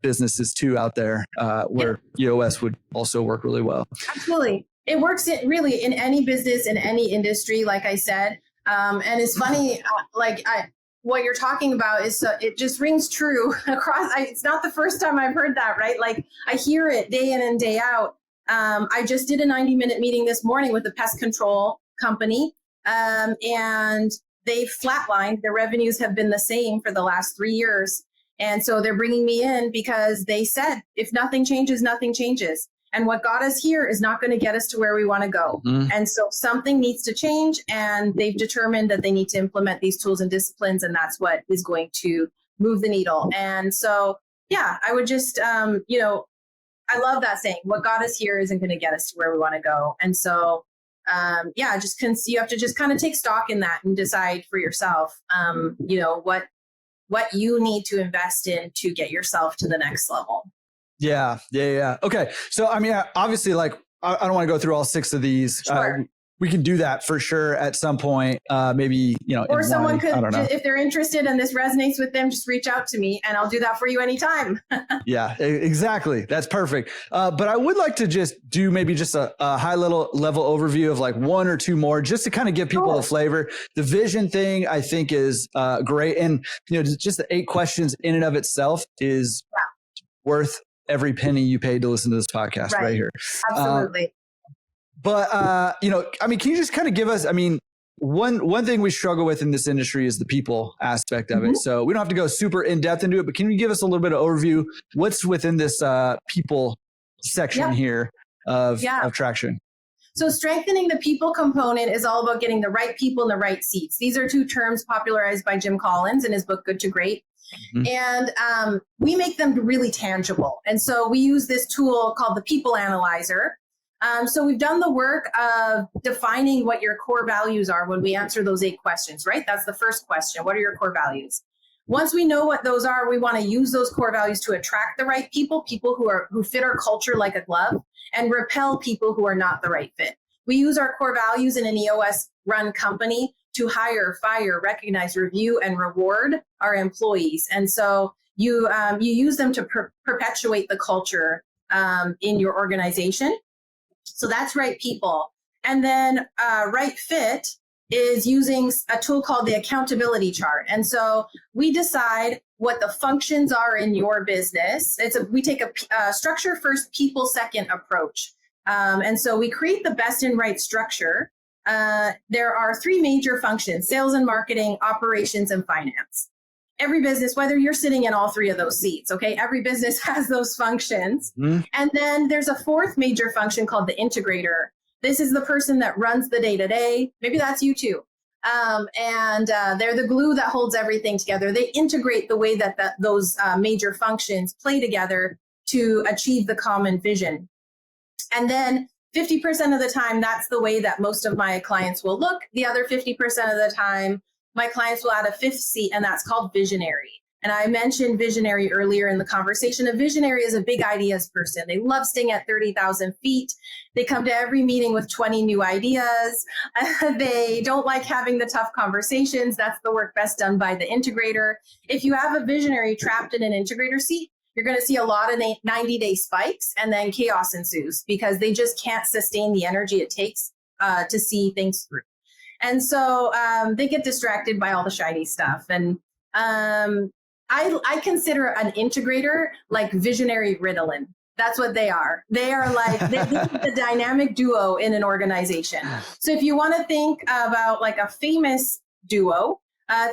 businesses too out there where EOS would also work really well. Absolutely. It works really in any business, in any industry, like I said. And it's funny, what you're talking about is it just rings true across. It's not the first time I've heard that, right? Like I hear it day in and day out. I just did a 90-minute meeting this morning with a pest control company, and they've flatlined. Their revenues have been the same for the last 3 years. And so they're bringing me in because they said, if nothing changes, nothing changes. And what got us here is not going to get us to where we want to go. And so something needs to change, and they've determined that they need to implement these tools and disciplines, and that's what is going to move the needle. And so, I would just, I love that saying, what got us here isn't going to get us to where we want to go. And so, you have to just kind of take stock in that and decide for yourself, what you need to invest in to get yourself to the next level. Yeah. Okay. So, I mean, obviously, like, I don't want to go through all 6 of these. Sure. We can do that for sure at some point. Maybe, or someone could, if they're interested and this resonates with them, just reach out to me and I'll do that for you anytime. Yeah, exactly. That's perfect. But I would like to just do maybe just a high level overview of like 1 or 2 more, just to kind of give people the flavor. The vision thing I think is great. And, just the 8 questions in and of itself is worth every penny you paid to listen to this podcast right here. Absolutely. But, I mean, can you just kind of give us, I mean, one thing we struggle with in this industry is the people aspect of it. So we don't have to go super in depth into it, but can you give us a little bit of overview? What's within this people section here of Traction? So strengthening the people component is all about getting the right people in the right seats. These are 2 terms popularized by Jim Collins in his book, Good to Great. And we make them really tangible. And so we use this tool called the People Analyzer. So we've done the work of defining what your core values are when we answer those 8 questions, right? That's the first question. What are your core values? Once we know what those are, we want to use those core values to attract the right people who fit our culture like a glove, and repel people who are not the right fit. We use our core values in an EOS run company to hire, fire, recognize, review, and reward our employees. And so you use them to perpetuate the culture in your organization. So that's right people. And then right fit is using a tool called the accountability chart. And so we decide what the functions are in your business. We take a structure first, people second approach. And so we create the best and right structure. There are three major functions: sales and marketing, operations, and finance. Every business, whether you're sitting in all three of those seats, okay, every business has those functions. Mm-hmm. And then there's a fourth major function called the integrator. This is the person that runs the day-to-day. Maybe that's you too. They're the glue that holds everything together. They integrate the way that those major functions play together to achieve the common vision. And then 50% of the time, that's the way that most of my clients will look. The other 50% of the time, my clients will add a fifth seat, and that's called visionary. And I mentioned visionary earlier in the conversation. A visionary is a big ideas person. They love staying at 30,000 feet. They come to every meeting with 20 new ideas. They don't like having the tough conversations. That's the work best done by the integrator. If you have a visionary trapped in an integrator seat, you're going to see a lot of 90-day spikes, and then chaos ensues because they just can't sustain the energy it takes to see things through. And so they get distracted by all the shiny stuff. And I consider an integrator like visionary Ritalin. That's what they are. They are like the dynamic duo in an organization. So if you want to think about like a famous duo,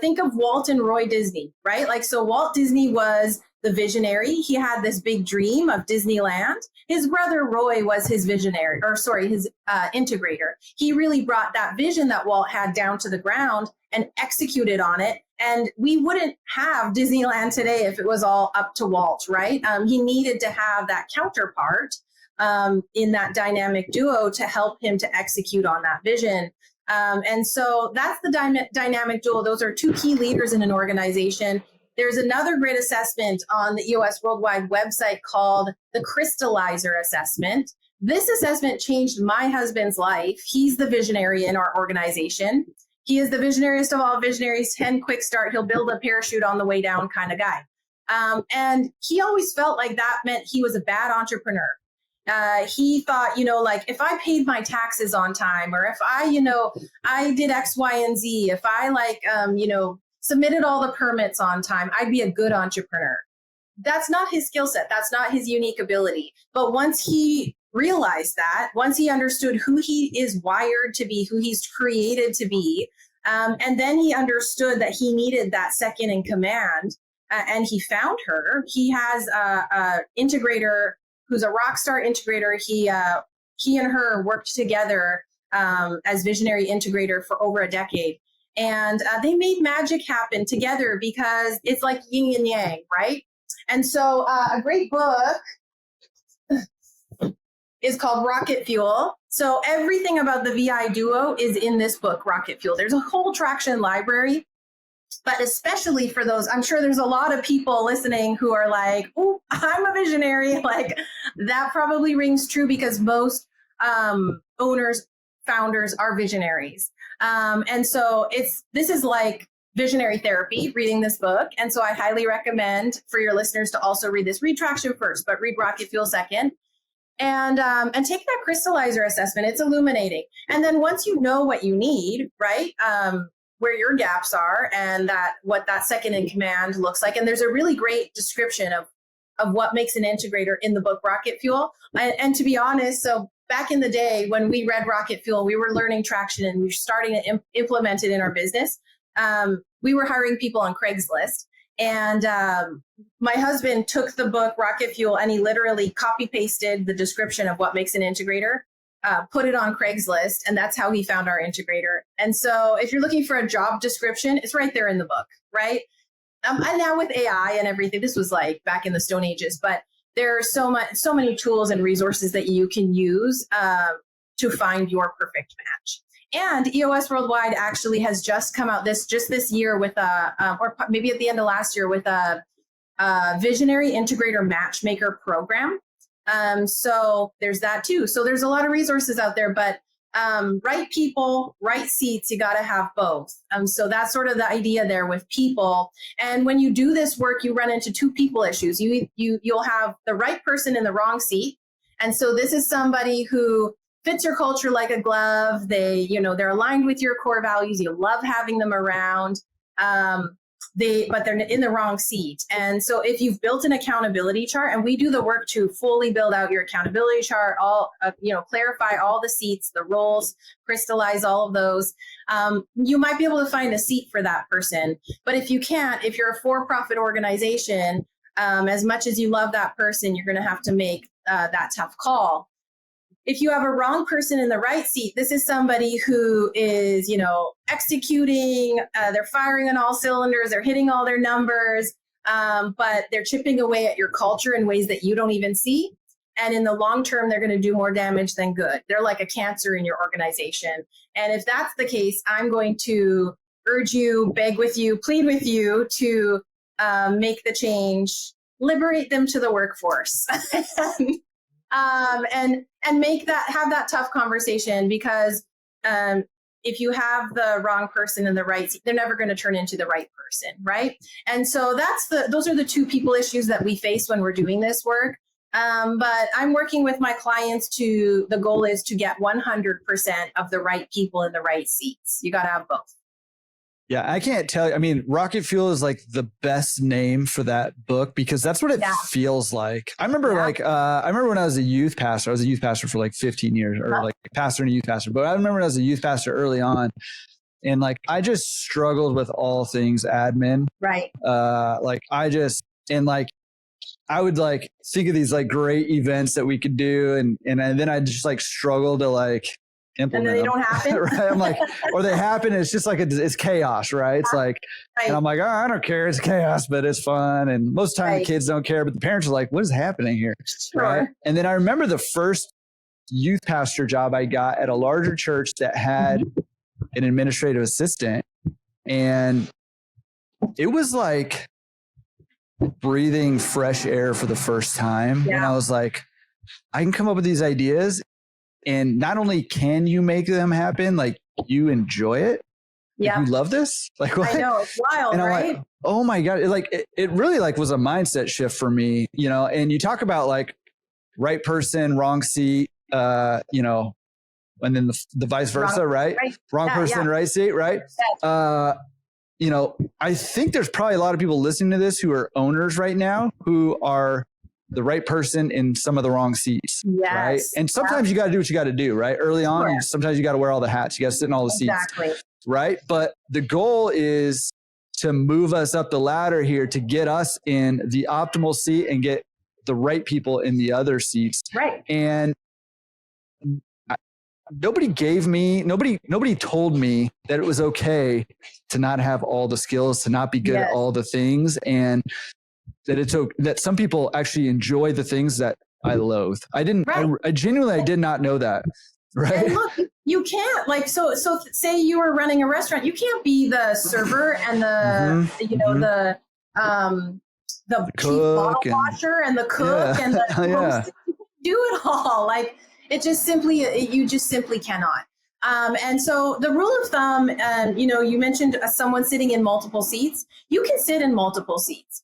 think of Walt and Roy Disney, right? Like, so Walt Disney was the visionary. He had this big dream of Disneyland. His brother Roy was his visionary, his integrator. He really brought that vision that Walt had down to the ground and executed on it. And we wouldn't have Disneyland today if it was all up to Walt, right? He needed to have that counterpart in that dynamic duo to help him to execute on that vision. And so that's the dynamic duo. Those are two key leaders in an organization. There's another great assessment on the EOS Worldwide website called the Crystallizer Assessment. This assessment changed my husband's life. He's the visionary in our organization. He is the visionaryest of all visionaries, 10 quick start. He'll build a parachute on the way down kind of guy. And he always felt like that meant he was a bad entrepreneur. He thought, like if I paid my taxes on time, or if I did X, Y, and Z, if I submitted all the permits on time, I'd be a good entrepreneur. That's not his skill set. That's not his unique ability. But once he realized that, once he understood who he is wired to be, who he's created to be, and then he understood that he needed that second in command, and he found her. He has a integrator who's a rock star integrator. He and her worked together as visionary integrator for over a decade. And they made magic happen together because it's like yin and yang, right? And so a great book is called Rocket Fuel. So everything about the VI duo is in this book, Rocket Fuel. There's a whole Traction library, but especially for those, I'm sure there's a lot of people listening who are like, oh, I'm a visionary. Like that probably rings true because most owners, founders are visionaries. And so this is like visionary therapy, reading this book. And so I highly recommend for your listeners to also read this. Read Traction first, but read Rocket Fuel second. And take that crystallizer assessment. It's illuminating. And then once you know what you need, right, where your gaps are and what that second in command looks like. And there's a really great description of what makes an integrator in the book Rocket Fuel. And to be honest, so back in the day when we read Rocket Fuel, we were learning Traction and we were starting to implement it in our business. We were hiring people on Craigslist. And my husband took the book Rocket Fuel and he literally copy pasted the description of what makes an integrator, put it on Craigslist, and that's how he found our integrator. And so if you're looking for a job description, it's right there in the book, right? And now with AI and everything, this was like back in the Stone Ages, but there are so many tools and resources that you can use to find your perfect match. And EOS Worldwide actually has just come out this year with or maybe at the end of last year with a visionary integrator matchmaker program. So there's that too. So there's a lot of resources out there, but right people, right seats, you got to have both. So that's sort of the idea there with people. And when you do this work, you run into two people issues. You'll have the right person in the wrong seat. And so this is somebody who fits your culture like a glove. They're aligned with your core values. You love having them around. But they're in the wrong seat. And so if you've built an accountability chart, and we do the work to fully build out your accountability chart, clarify all the seats, the roles, crystallize all of those, you might be able to find a seat for that person. But if you can't, if you're a for-profit organization, as much as you love that person, you're going to have to make that tough call. If you have a wrong person in the right seat, this is somebody who is, executing, they're firing on all cylinders, they're hitting all their numbers, but they're chipping away at your culture in ways that you don't even see. And in the long term, they're going to do more damage than good. They're like a cancer in your organization. And if that's the case, I'm going to urge you, beg with you, plead with you to make the change, liberate them to the workforce. And have that tough conversation, because if you have the wrong person in the right seat, they're never going to turn into the right person, right? And so those are the two people issues that we face when we're doing this work. But I'm working with my clients the goal is to get 100% of the right people in the right seats. You got to have both. Yeah, I can't tell you. I mean, Rocket Fuel is like the best name for that book, because that's what it feels like. I remember I remember when I was a youth pastor. I was a youth pastor for like 15 years, or like pastor and a youth pastor. But I remember when I was a youth pastor early on, and like I just struggled with all things admin. Right. I would like think of these like great events that we could do, and then I just like struggle to like implement and then they don't happen. Right. I'm like, or they happen. It's just like, it's chaos, right? It's like, right. And I'm like, oh, I don't care. It's chaos, but it's fun. And most of the time the kids don't care, but the parents are like, what is happening here? Sure. Right. And then I remember the first youth pastor job I got at a larger church that had an administrative assistant. And it was like breathing fresh air for the first time. Yeah. And I was like, I can come up with these ideas. And not only can you make them happen, like you enjoy it. Yeah. Like, you love this. Like, what? I know, it's wild, and I'm right? like, oh my God. It really like was a mindset shift for me, and you talk about like right person, wrong seat, and then the vice versa, right? Wrong person, right seat, right? Yes. I think there's probably a lot of people listening to this who are owners right now who are the right person in some of the wrong seats, right? And sometimes you got to do what you got to do, right? Early on, sometimes you got to wear all the hats. You got to sit in all the seats, right? But the goal is to move us up the ladder here to get us in the optimal seat and get the right people in the other seats. Right. And nobody told me that it was okay to not have all the skills, to not be good at all the things, and that that some people actually enjoy the things that I loathe. I genuinely did not know that. Right. And look, you can't so say you were running a restaurant, you can't be the server and the chief bottle washer and the cook and the host. Do it all. Like you just simply cannot. And so the rule of thumb, you mentioned someone sitting in multiple seats. You can sit in multiple seats.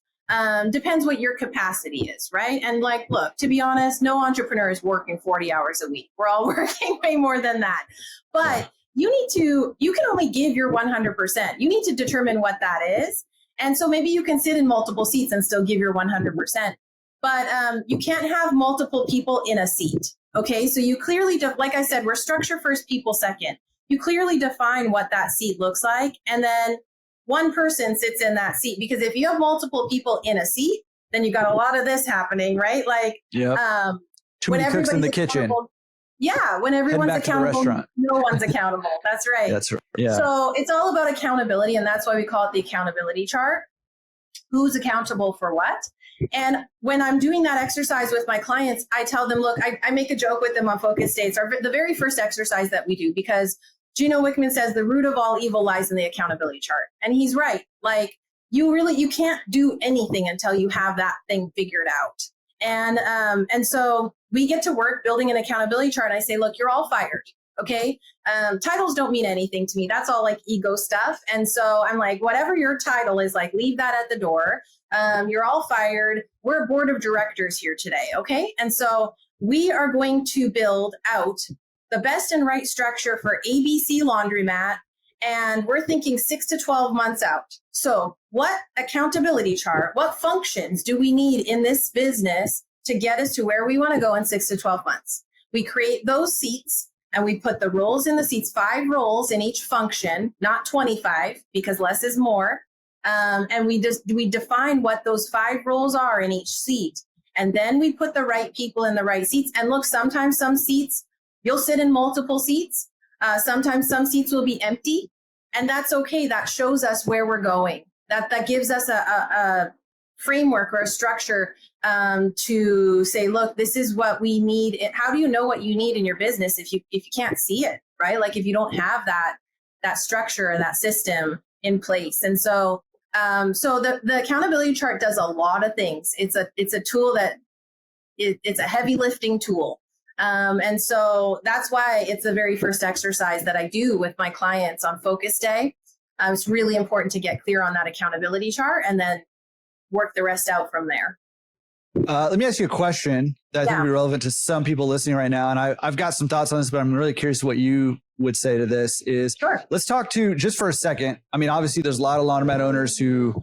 Depends what your capacity is, right? And like, look, to be honest, no entrepreneur is working 40 hours a week. We're all working way more than that. But you can only give your 100%. You need to determine what that is. And so maybe you can sit in multiple seats and still give your 100%. But you can't have multiple people in a seat. Okay, so you clearly, like I said, we're structure first, people second. You clearly define what that seat looks like. And then one person sits in that seat, because if you have multiple people in a seat, then you got a lot of this happening, right? Like, too many cooks in the kitchen. When everyone's accountable, no one's accountable. That's right. That's right. Yeah. So it's all about accountability, and that's why we call it the accountability chart. Who's accountable for what? And when I'm doing that exercise with my clients, I tell them, look, I make a joke with them on focus states, the very first exercise that we do, because Gino Wickman says the root of all evil lies in the accountability chart. And he's right. Like you can't do anything until you have that thing figured out. And so we get to work building an accountability chart. And I say, look, you're all fired. Okay. Titles don't mean anything to me. That's all like ego stuff. And so I'm like, whatever your title is, like, leave that at the door. You're all fired. We're a board of directors here today. Okay. And so we are going to build out the best and right structure for ABC Laundromat, and we're thinking 6 to 12 months out. So what accountability chart, what functions do we need in this business to get us to where we want to go in 6 to 12 months? We create those seats and we put the roles in the seats, 5 roles in each function, not 25, because less is more. And we define what those 5 roles are in each seat. And then we put the right people in the right seats. And look, sometimes some seats, you'll sit in multiple seats. Sometimes some seats will be empty, and that's okay. That shows us where we're going. That gives us a framework or a structure to say, look, this is what we need. How do you know what you need in your business if you can't see it, right? Like if you don't have that structure and that system in place. And so the accountability chart does a lot of things. It's a tool that it's a heavy lifting tool. And so that's why it's the very first exercise that I do with my clients on focus day. It's really important to get clear on that accountability chart and then work the rest out from there. Let me ask you a question that I think would be relevant to some people listening right now. And I've got some thoughts on this, but I'm really curious what you would say to this is, sure. Let's talk to, just for a second. I mean, obviously there's a lot of laundromat owners who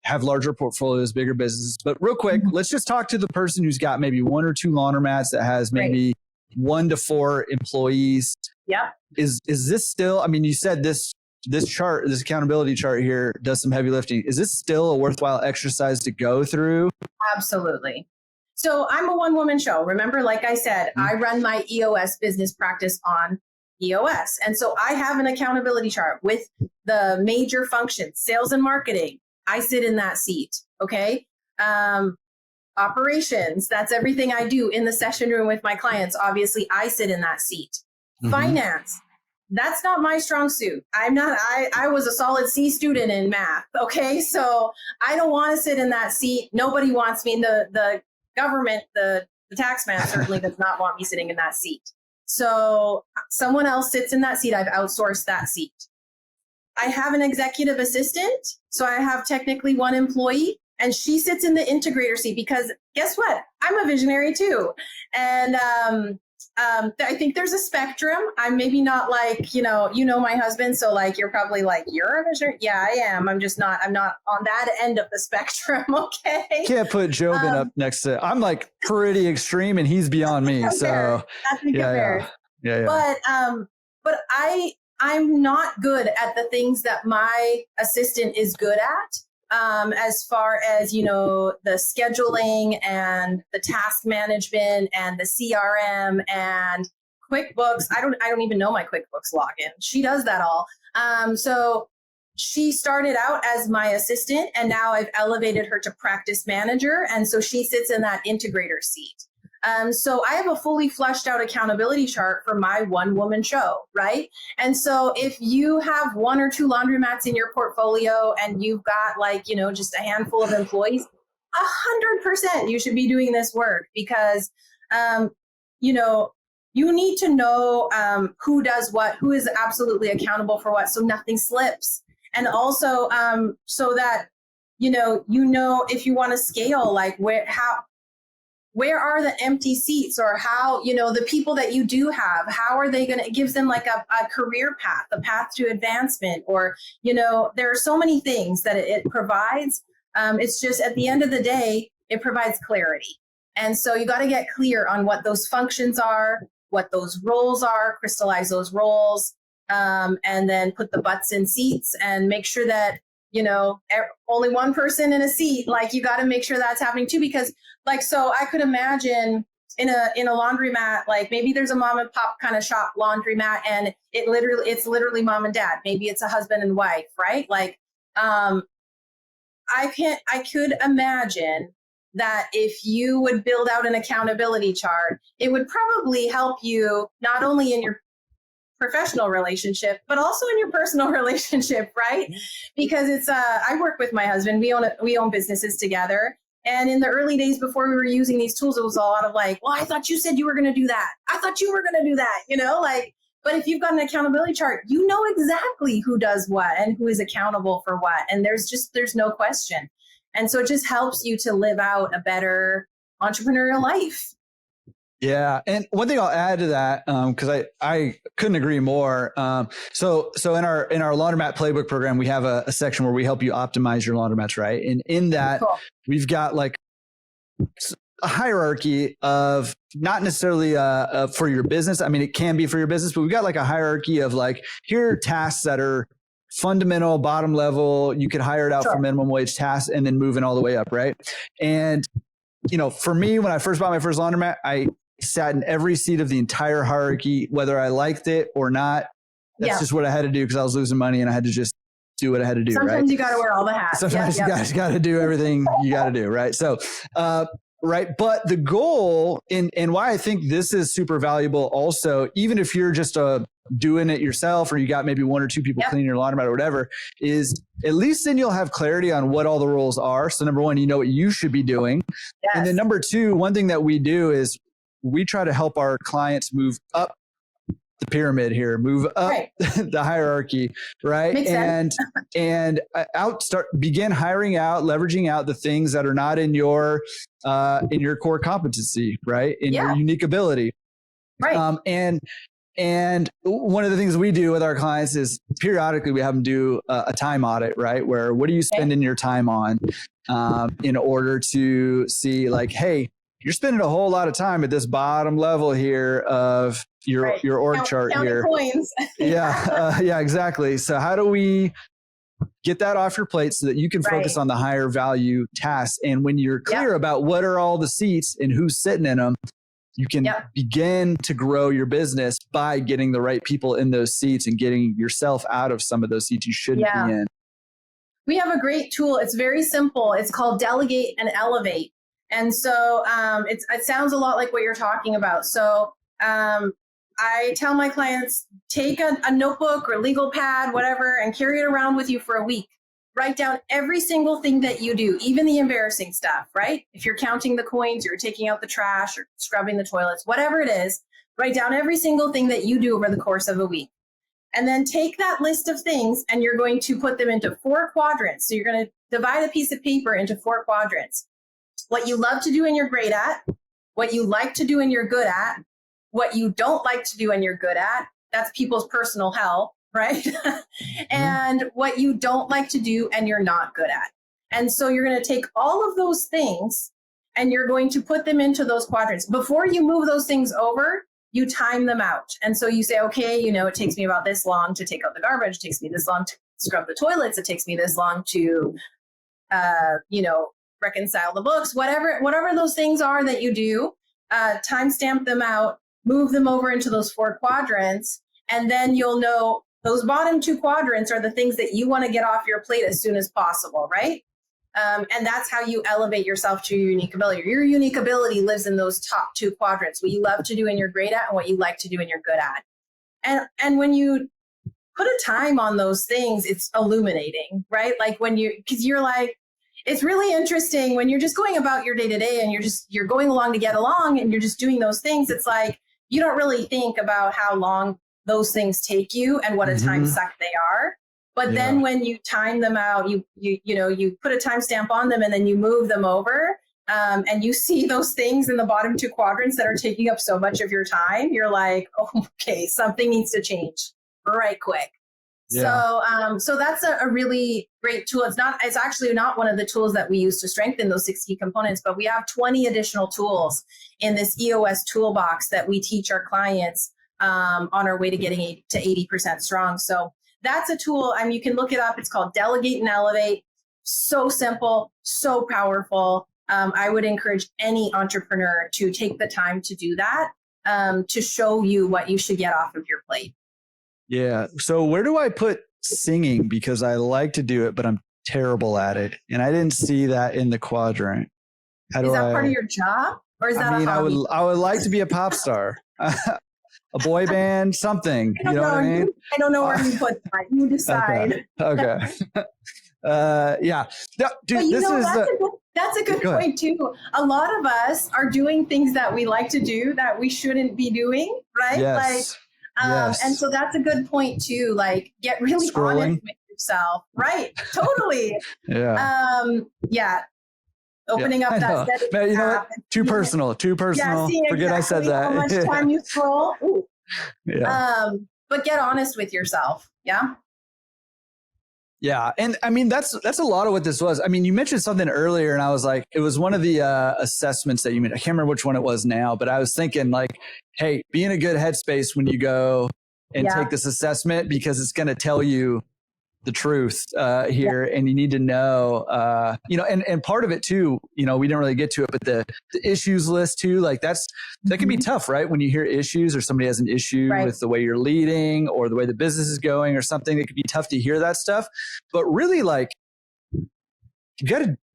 have larger portfolios, bigger businesses, but real quick, let's just talk to the person who's got maybe 1 or 2 laundromats that has maybe 1 to 4 employees. Yeah. Is this still, I mean, you said this chart, this accountability chart here does some heavy lifting. Is this still a worthwhile exercise to go through? Absolutely. So I'm a 1-woman show. Remember, like I said, I run my EOS business practice on EOS. And so I have an accountability chart with the major functions, sales and marketing. I sit in that seat. Okay. Operations. That's everything I do in the session room with my clients. Obviously I sit in that seat. Finance. That's not my strong suit. I was a solid C student in math. Okay. So I don't want to sit in that seat. Nobody wants me. The government, the tax man certainly does not want me sitting in that seat. So someone else sits in that seat. I've outsourced that seat. I have an executive assistant. So I have technically 1 employee, and she sits in the integrator seat because guess what? I'm a visionary too. And I think there's a spectrum. I'm maybe not like, you know my husband. So like, you're probably like, you're a visionary. Yeah, I am. I'm not on that end of the spectrum. Okay. Can't put Jobin up next to, I'm like pretty extreme and he's beyond me. So yeah. But I'm not good at the things that my assistant is good at, as far as, the scheduling and the task management and the CRM and QuickBooks. I don't even know my QuickBooks login. She does that all. So she started out as my assistant, and now I've elevated her to practice manager. And so she sits in that integrator seat. So I have a fully fleshed out accountability chart for my 1-woman show, right? And so if you have 1 or 2 laundromats in your portfolio and you've got just a handful of employees, 100% you should be doing this work because, you need to know who does what, who is absolutely accountable for what, so nothing slips. And also so that, if you want to scale, like where are the empty seats, or how, the people that you do have, how are they it gives them like a career path, a path to advancement, or, there are so many things that it provides. It's just at the end of the day, it provides clarity. And so you got to get clear on what those functions are, what those roles are, crystallize those roles, and then put the butts in seats and make sure that, only 1 person in a seat, like you got to make sure that's happening too, because so I could imagine in a laundromat, like maybe there's a mom and pop kind of shop laundromat and it's literally mom and dad. Maybe it's a husband and wife, right? Like, I could imagine that if you would build out an accountability chart, it would probably help you not only in your professional relationship, but also in your personal relationship, right? Because it's, I work with my husband, we own businesses together. And in the early days before we were using these tools, it was a lot of like, well, I thought you said you were going to do that. I thought you were going to do that, but if you've got an accountability chart, you know exactly who does what and who is accountable for what. And there's no question. And so it just helps you to live out a better entrepreneurial life. Yeah. And one thing I'll add to that, because I couldn't agree more. So in our Laundromat Playbook program, we have a section where we help you optimize your laundromats, right? And in that, we've got like a hierarchy of not necessarily for your business. I mean, it can be for your business, but we've got like a hierarchy of like, here are tasks that are fundamental, bottom level. You could hire it out for minimum wage tasks and then moving all the way up, right? And, for me, when I first bought my first laundromat, I sat in every seat of the entire hierarchy, whether I liked it or not. That's just what I had to do because I was losing money and I had to just do what I had to do. Sometimes you got to wear all the hats. Sometimes you guys got to do everything you got to do. Right. So, right. But the goal and why I think this is super valuable also, even if you're just doing it yourself or you got maybe one or two people cleaning your laundromat or whatever, is at least then you'll have clarity on what all the rules are. So number one, you know what you should be doing. Yes. And then number two, one thing that we do is we try to help our clients move up the pyramid here, move up the hierarchy, right? Makes sense. and begin hiring out, leveraging out the things that are not in your core competency, right? In your unique ability. Right. And one of the things we do with our clients is periodically we have them do a time audit, right? Where what are you spending your time on in order to see like, hey, you're spending a whole lot of time at this bottom level here of your org chart here. Coins. Yeah, exactly. So how do we get that off your plate so that you can focus on the higher value tasks? And when you're clear about what are all the seats and who's sitting in them, you can begin to grow your business by getting the right people in those seats and getting yourself out of some of those seats you shouldn't be in. We have a great tool. It's very simple. It's called Delegate and Elevate. And so it sounds a lot like what you're talking about. So I tell my clients, take a notebook or legal pad, whatever, and carry it around with you for a week. Write down every single thing that you do, even the embarrassing stuff, right? If you're counting the coins, you're taking out the trash or scrubbing the toilets, whatever it is, write down every single thing that you do over the course of a week. And then take that list of things and you're going to put them into 4 quadrants. So you're going to divide a piece of paper into 4 quadrants. What you love to do and you're great at, what you like to do and you're good at, what you don't like to do and you're good at, that's people's personal hell, right? And what you don't like to do and you're not good at. And so you're going to take all of those things and you're going to put them into those quadrants. Before you move those things over, you time them out. And so you say, okay, it takes me about this long to take out the garbage. It takes me this long to scrub the toilets. It takes me this long to, reconcile the books, whatever those things are that you do, timestamp them out, move them over into those 4 quadrants. And then you'll know those bottom 2 quadrants are the things that you want to get off your plate as soon as possible, right? And that's how you elevate yourself to your unique ability. Your unique ability lives in those top 2 quadrants, what you love to do and you're great at and what you like to do and you're good at. And when you put a time on those things, it's illuminating, right? Like because you're like, it's really interesting when you're just going about your day to day and you're going along to get along and you're just doing those things. It's like, you don't really think about how long those things take you and what a time suck they are. But then when you time them out, you put a timestamp on them and then you move them over and you see those things in the bottom 2 quadrants that are taking up so much of your time. You're like, oh, okay, something needs to change right quick. Yeah. So that's a really great tool. It's actually not one of the tools that we use to strengthen those 6 key components, but we have 20 additional tools in this EOS toolbox that we teach our clients on our way to getting to 80% strong. So that's a tool. You can look it up. It's called Delegate and Elevate. So simple, so powerful. I would encourage any entrepreneur to take the time to do that, to show you what you should get off of your plate. Yeah. So where do I put singing? Because I like to do it, but I'm terrible at it. And I didn't see that in the quadrant. Is that part of your job? Or is that a hobby? I would like to be a pop star, a boy band, something. You know what I mean? I don't know where you put that. You decide. Okay. Yeah. No, dude, that's a good point too. A lot of us are doing things that we like to do that we shouldn't be doing, right? Yes. And so that's a good point too. Like, get really honest with yourself. Right. Totally. Yeah. Yeah. opening up that setting. Man, you know what? Too personal. Yeah, see, Forget I said that. How much time you scroll. Ooh. Yeah. But get honest with yourself. Yeah. Yeah. And I mean, that's a lot of what this was. I mean, you mentioned something earlier and I was like, it was one of the assessments that you made. I can't remember which one it was now, but I was thinking like, hey, be in a good headspace when you go and take this assessment, because it's going to tell you the truth here. And you need to know, and part of it too, we didn't really get to it, but the issues list too, like that can be tough, right? When you hear issues or somebody has an issue with the way you're leading or the way the business is going or something, it could be tough to hear that stuff. But really, like,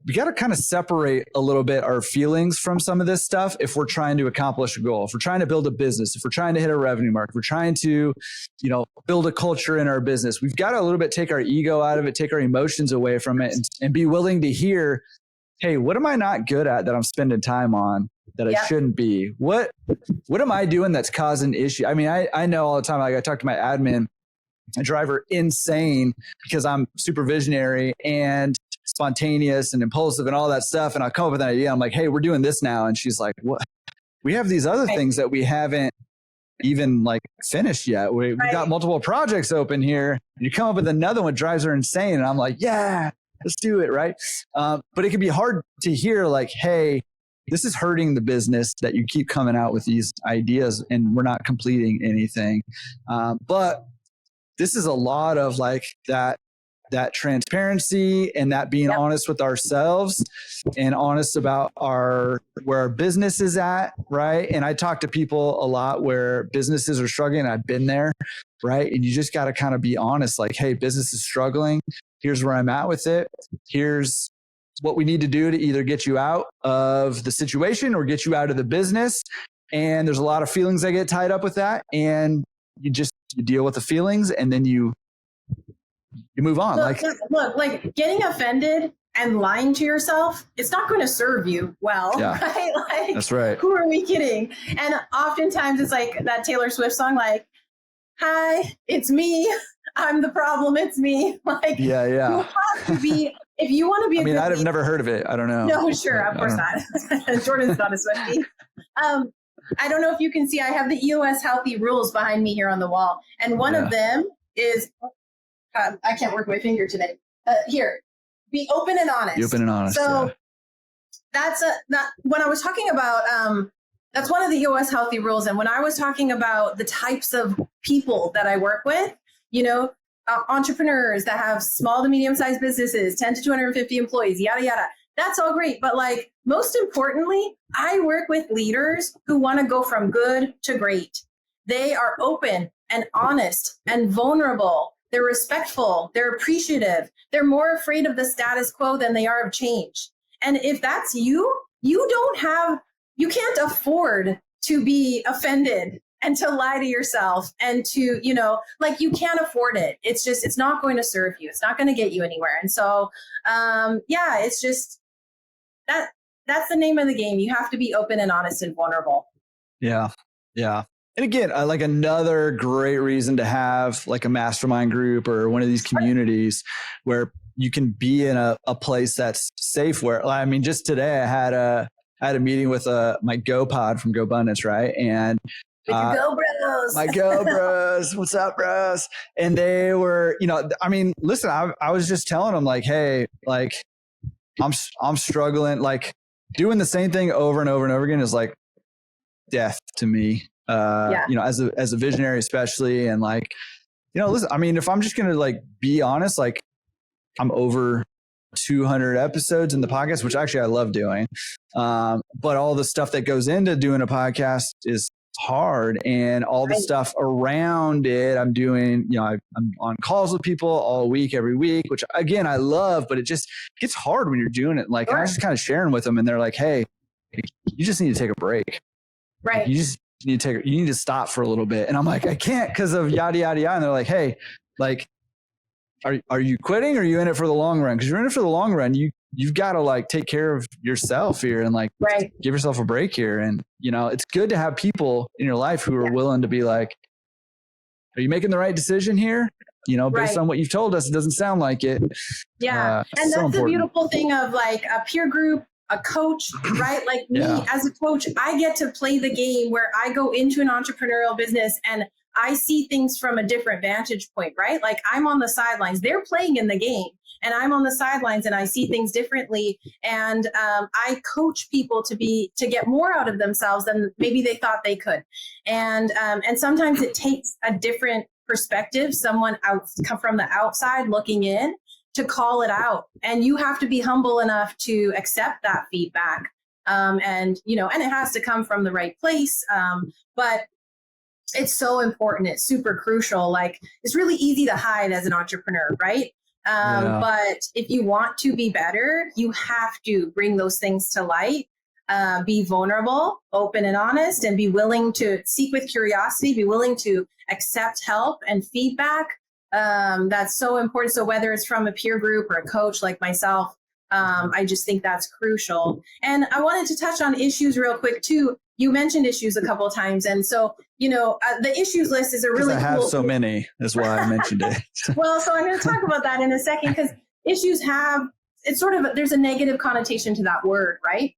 we got to kind of separate a little bit our feelings from some of this stuff if we're trying to accomplish a goal, if we're trying to build a business, if we're trying to hit a revenue mark, if we're trying to, build a culture in our business. We've got to a little bit take our ego out of it, take our emotions away from it, and be willing to hear, hey, what am I not good at that I'm spending time on that I shouldn't be? What am I doing that's causing issue? I mean, I know all the time, like I talk to my admin, I drive her insane because I'm super visionary and spontaneous and impulsive and all that stuff. And I come up with an idea. I'm like, hey, we're doing this now. And she's like, what? We have these other things that we haven't even like finished yet. We've got multiple projects open here. You come up with another one, drives her insane. And I'm like, yeah, let's do it. Right. But it can be hard to hear like, hey, this is hurting the business that you keep coming out with these ideas and we're not completing anything. But this is a lot of like that transparency and that being honest with ourselves and honest about where our business is at. Right. And I talk to people a lot where businesses are struggling. I've been there. Right. And you just got to kind of be honest, like, hey, business is struggling. Here's where I'm at with it. Here's what we need to do to either get you out of the situation or get you out of the business. And there's a lot of feelings that get tied up with that. And you deal with the feelings and then you move on. Look, like getting offended and lying to yourself, it's not going to serve you well, right? Like, that's right. Who are we kidding? And oftentimes it's like that Taylor Swift song, like, hi, it's me. I'm the problem. It's me. Like, you have to be, if you want to be, I'd have never heard of it. I don't know. No, sure. Of course not. Jordan's not a Swiftie. I don't know if you can see, I have the EOS healthy rules behind me here on the wall. And one of them is, I can't work my finger today. Here, be open and honest. Be open and honest. So that's when I was talking about, that's one of the EOS healthy rules. And when I was talking about the types of people that I work with, entrepreneurs that have small to medium-sized businesses, 10 to 250 employees, yada, yada. That's all great. But like, most importantly, I work with leaders who want to go from good to great. They are open and honest and vulnerable. They're respectful. They're appreciative. They're more afraid of the status quo than they are of change. And if that's you, you can't afford to be offended and to lie to yourself and to, you can't afford it. It's not going to serve you. It's not going to get you anywhere. And so, it's just that's the name of the game. You have to be open and honest and vulnerable. Yeah. Yeah. And again, like another great reason to have like a mastermind group or one of these communities where you can be in a place that's safe. Where, just today I had a meeting with my Go Pod from GoBundance, right? And Go Bros. My Go Bros. What's up, bros? And they were, listen, I was just telling them like, hey, like I'm struggling, like doing the same thing over and over and over again is like death to me. As a visionary, especially. And like, listen, if I'm just going to like be honest, like I'm over 200 episodes in the podcast, which actually I love doing. But all the stuff that goes into doing a podcast is hard, and all the stuff around it I'm doing, I'm on calls with people all week, every week, which again, I love, but it just gets hard when you're doing it. Like, and I was just kind of sharing with them and they're like, hey, you just need to take a break. Right. You need to stop for a little bit. And I'm like, I can't because of yada, yada, yada. And they're like, hey, like, are you quitting or are you in it for the long run? Because you're in it for the long run. You've got to like take care of yourself here and like give yourself a break here. And, it's good to have people in your life who are willing to be like, are you making the right decision here? Based on what you've told us, it doesn't sound like it. Yeah. And that's the beautiful thing of like a peer group, a coach, right? Like me Yeah. as a coach, I get to play the game where I go into an entrepreneurial business and I see things from a different vantage point, right? Like I'm on the sidelines, they're playing in the game and I'm on the sidelines and I see things differently. And I coach people to get more out of themselves than maybe they thought they could. And sometimes it takes a different perspective, someone come from the outside looking in to call it out. And you have to be humble enough to accept that feedback. And it has to come from the right place. But it's so important. It's super crucial. Like it's really easy to hide as an entrepreneur, right? But if you want to be better, you have to bring those things to light, be vulnerable, open and honest, and be willing to seek with curiosity, be willing to accept help and feedback. That's so important. So whether it's from a peer group or a coach like myself, I just think that's crucial. And I wanted to touch on issues real quick too. You mentioned issues a couple of times. And so, the issues list is a really I have so many. That's why I mentioned it. Well, so I'm going to talk about that in a second because issues there's a negative connotation to that word, right?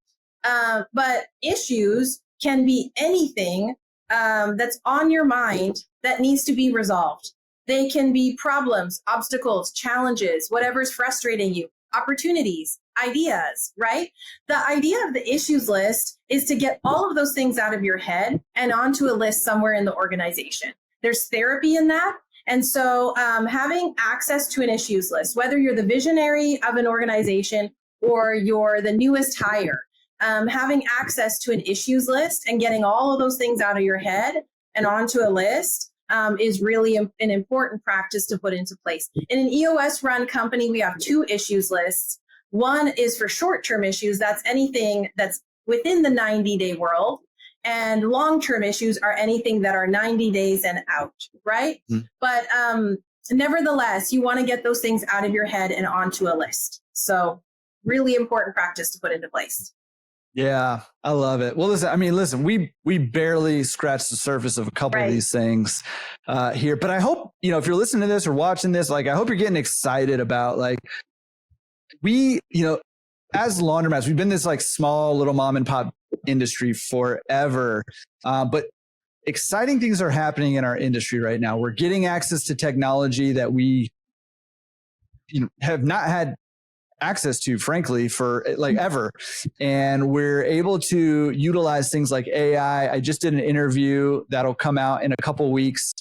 But issues can be anything that's on your mind that needs to be resolved. They can be problems, obstacles, challenges, whatever's frustrating you, opportunities, ideas, right? The idea of the issues list is to get all of those things out of your head and onto a list somewhere in the organization. There's therapy in that. And so having access to an issues list, whether you're the visionary of an organization or you're the newest hire, having access to an issues list and getting all of those things out of your head and onto a list is really an important practice to put into place. In an EOS run company, we have 2 issues lists. One is for short-term issues. That's anything that's within the 90-day world. And long-term issues are anything that are 90 days and out, right? Mm-hmm. But nevertheless, you want to get those things out of your head and onto a list. So really important practice to put into place. Yeah, I love it. Well, listen, we barely scratched the surface of a couple of these things here, but I hope, if you're listening to this or watching this, I hope you're getting excited about as laundromats, we've been this small little mom and pop industry forever. But exciting things are happening in our industry right now. We're getting access to technology that we have not had access to, frankly, for ever. And we're able to utilize things like AI. I just did an interview that'll come out in a couple weeks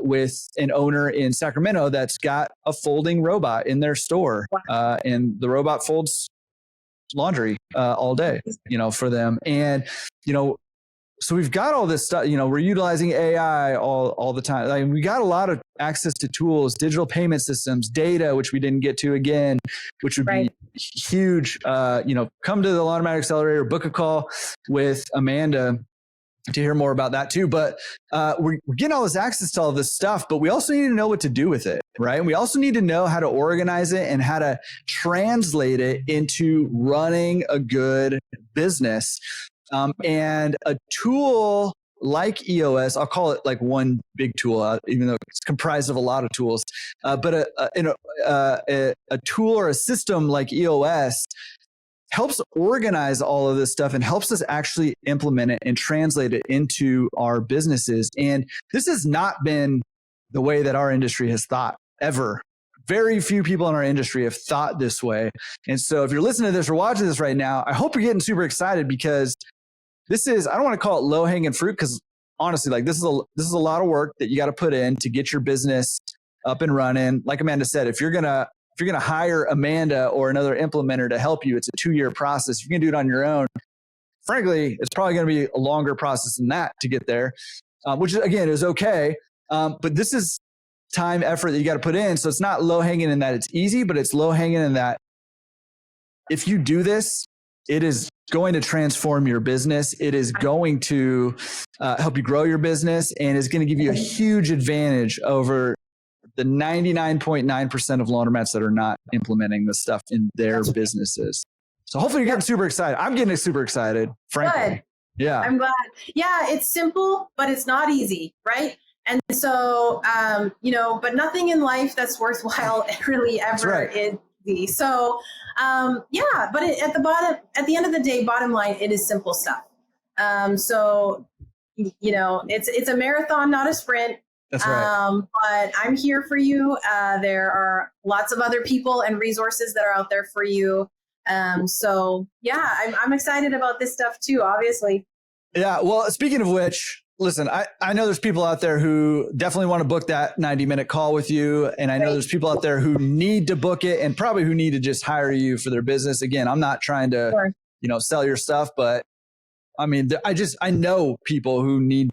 with an owner in Sacramento that's got a folding robot in their store. And the robot folds laundry all day, for them. And, so we've got all this stuff, we're utilizing AI all the time. We got a lot of access to tools, digital payment systems, data, which we didn't get to again, which would be huge. Come to the Laundromat Accelerator, book a call with Amanda to hear more about that too. But we're getting all this access to all this stuff, but we also need to know what to do with it, right? And we also need to know how to organize it and how to translate it into running a good business. And a tool like EOS, I'll call it one big tool, even though it's comprised of a lot of tools, but a tool or a system like EOS helps organize all of this stuff and helps us actually implement it and translate it into our businesses. And this has not been the way that our industry has thought ever. Very few people in our industry have thought this way. And so if you're listening to this or watching this right now, I hope you're getting super excited because this is, I don't want to call it low hanging fruit because honestly, this is a lot of work that you got to put in to get your business up and running. Like Amanda said, if you're going to hire Amanda or another implementer to help you, it's a 2-year process. If you're going to do it on your own, frankly, it's probably going to be a longer process than that to get there, which again is okay. But this is time, effort that you got to put in. So it's not low hanging in that it's easy, but it's low hanging in that if you do this, it is going to transform your business. It is going to help you grow your business and is going to give you a huge advantage over the 99.9% of laundromats that are not implementing this stuff in their businesses. So hopefully you're getting super excited. I'm getting super excited, frankly. Good. Yeah. I'm glad. Yeah, it's simple, but it's not easy, right? And so, but nothing in life that's worthwhile really ever easy. So, but at the end of the day, bottom line, it is simple stuff. So, it's a marathon, not a sprint. That's right. But I'm here for you. There are lots of other people and resources that are out there for you. I'm excited about this stuff too, obviously. Yeah. Well, speaking of which, listen, I know there's people out there who definitely want to book that 90-minute call with you. And I know there's people out there who need to book it and probably who need to just hire you for their business. Again, I'm not trying to, sell your stuff, but I mean, I know people who need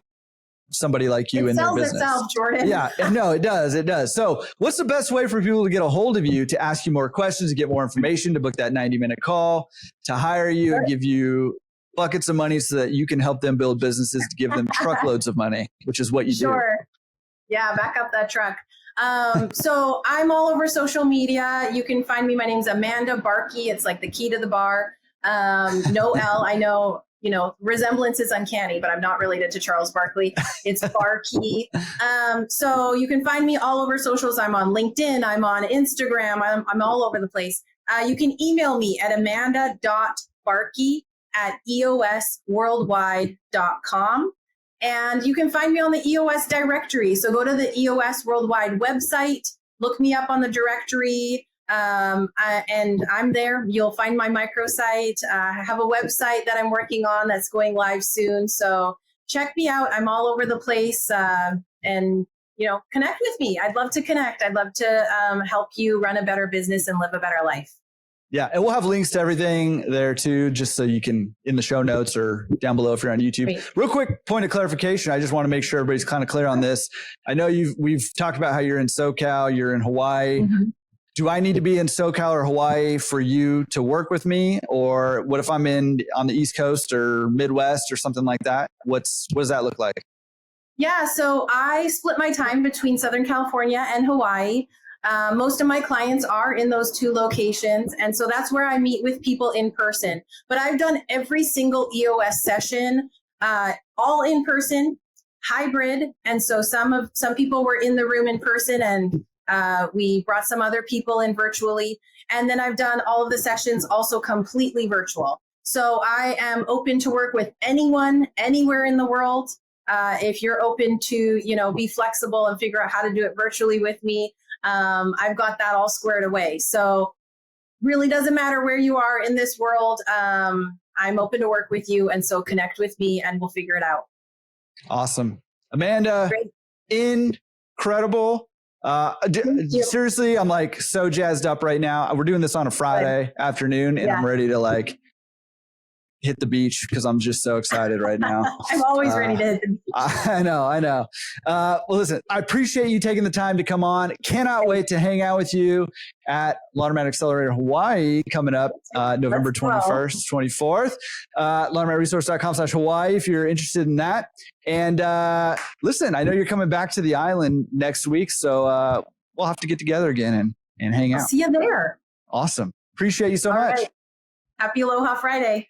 somebody like you in their business. It sells itself, Jordan. Yeah, no, it does. It does. So what's the best way for people to get a hold of you, to ask you more questions, to get more information, to book that 90-minute call, to hire you, and give you buckets of money so that you can help them build businesses, to give them truckloads of money, which is what you do. Sure. Yeah, back up that truck. So I'm all over social media. You can find me. My name's Amanda Barkey. It's like the key to the bar. No L. I know, resemblance is uncanny, but I'm not related to Charles Barkley. It's Barky. So you can find me all over socials. I'm on LinkedIn. I'm on Instagram. I'm all over the place. You can email me at amanda.barkey@eosworldwide.com. And you can find me on the EOS directory. So go to the EOS Worldwide website, look me up on the directory. And I'm there. You'll find my microsite. I have a website that I'm working on that's going live soon. So check me out. I'm all over the place. And connect with me. I'd love to connect. I'd love to help you run a better business and live a better life. Yeah. And we'll have links to everything there too, just so you can, in the show notes or down below if you're on YouTube. Great. Real quick point of clarification. I just want to make sure everybody's kind of clear on this. I know we've talked about how you're in SoCal, you're in Hawaii. Mm-hmm. Do I need to be in SoCal or Hawaii for you to work with me? Or what if I'm on the East Coast or Midwest or something like that? What does that look like? Yeah, so I split my time between Southern California and Hawaii. Most of my clients are in those two locations. And so that's where I meet with people in person. But I've done every single EOS session, all in person, hybrid. And so some people were in the room in person, and we brought some other people in virtually. And then I've done all of the sessions also completely virtual. So I am open to work with anyone, anywhere in the world. If you're open to, be flexible and figure out how to do it virtually with me, I've got that all squared away. So really doesn't matter where you are in this world. I'm open to work with you. And so connect with me and we'll figure it out. Awesome. Amanda, great. Incredible. Seriously, I'm like so jazzed up right now. We're doing this on a Friday afternoon and I'm ready to hit the beach because I'm just so excited right now. I'm always ready to hit the beach. I know. Well, listen, I appreciate you taking the time to come on. Cannot wait to hang out with you at Laundromat Accelerator Hawaii coming up November 21st, 24th. Laundromatresource.com/Hawaii if you're interested in that. And listen, I know you're coming back to the island next week, so we'll have to get together again and hang out. I'll see you there. Awesome. Appreciate you so much. Right. Happy Aloha Friday.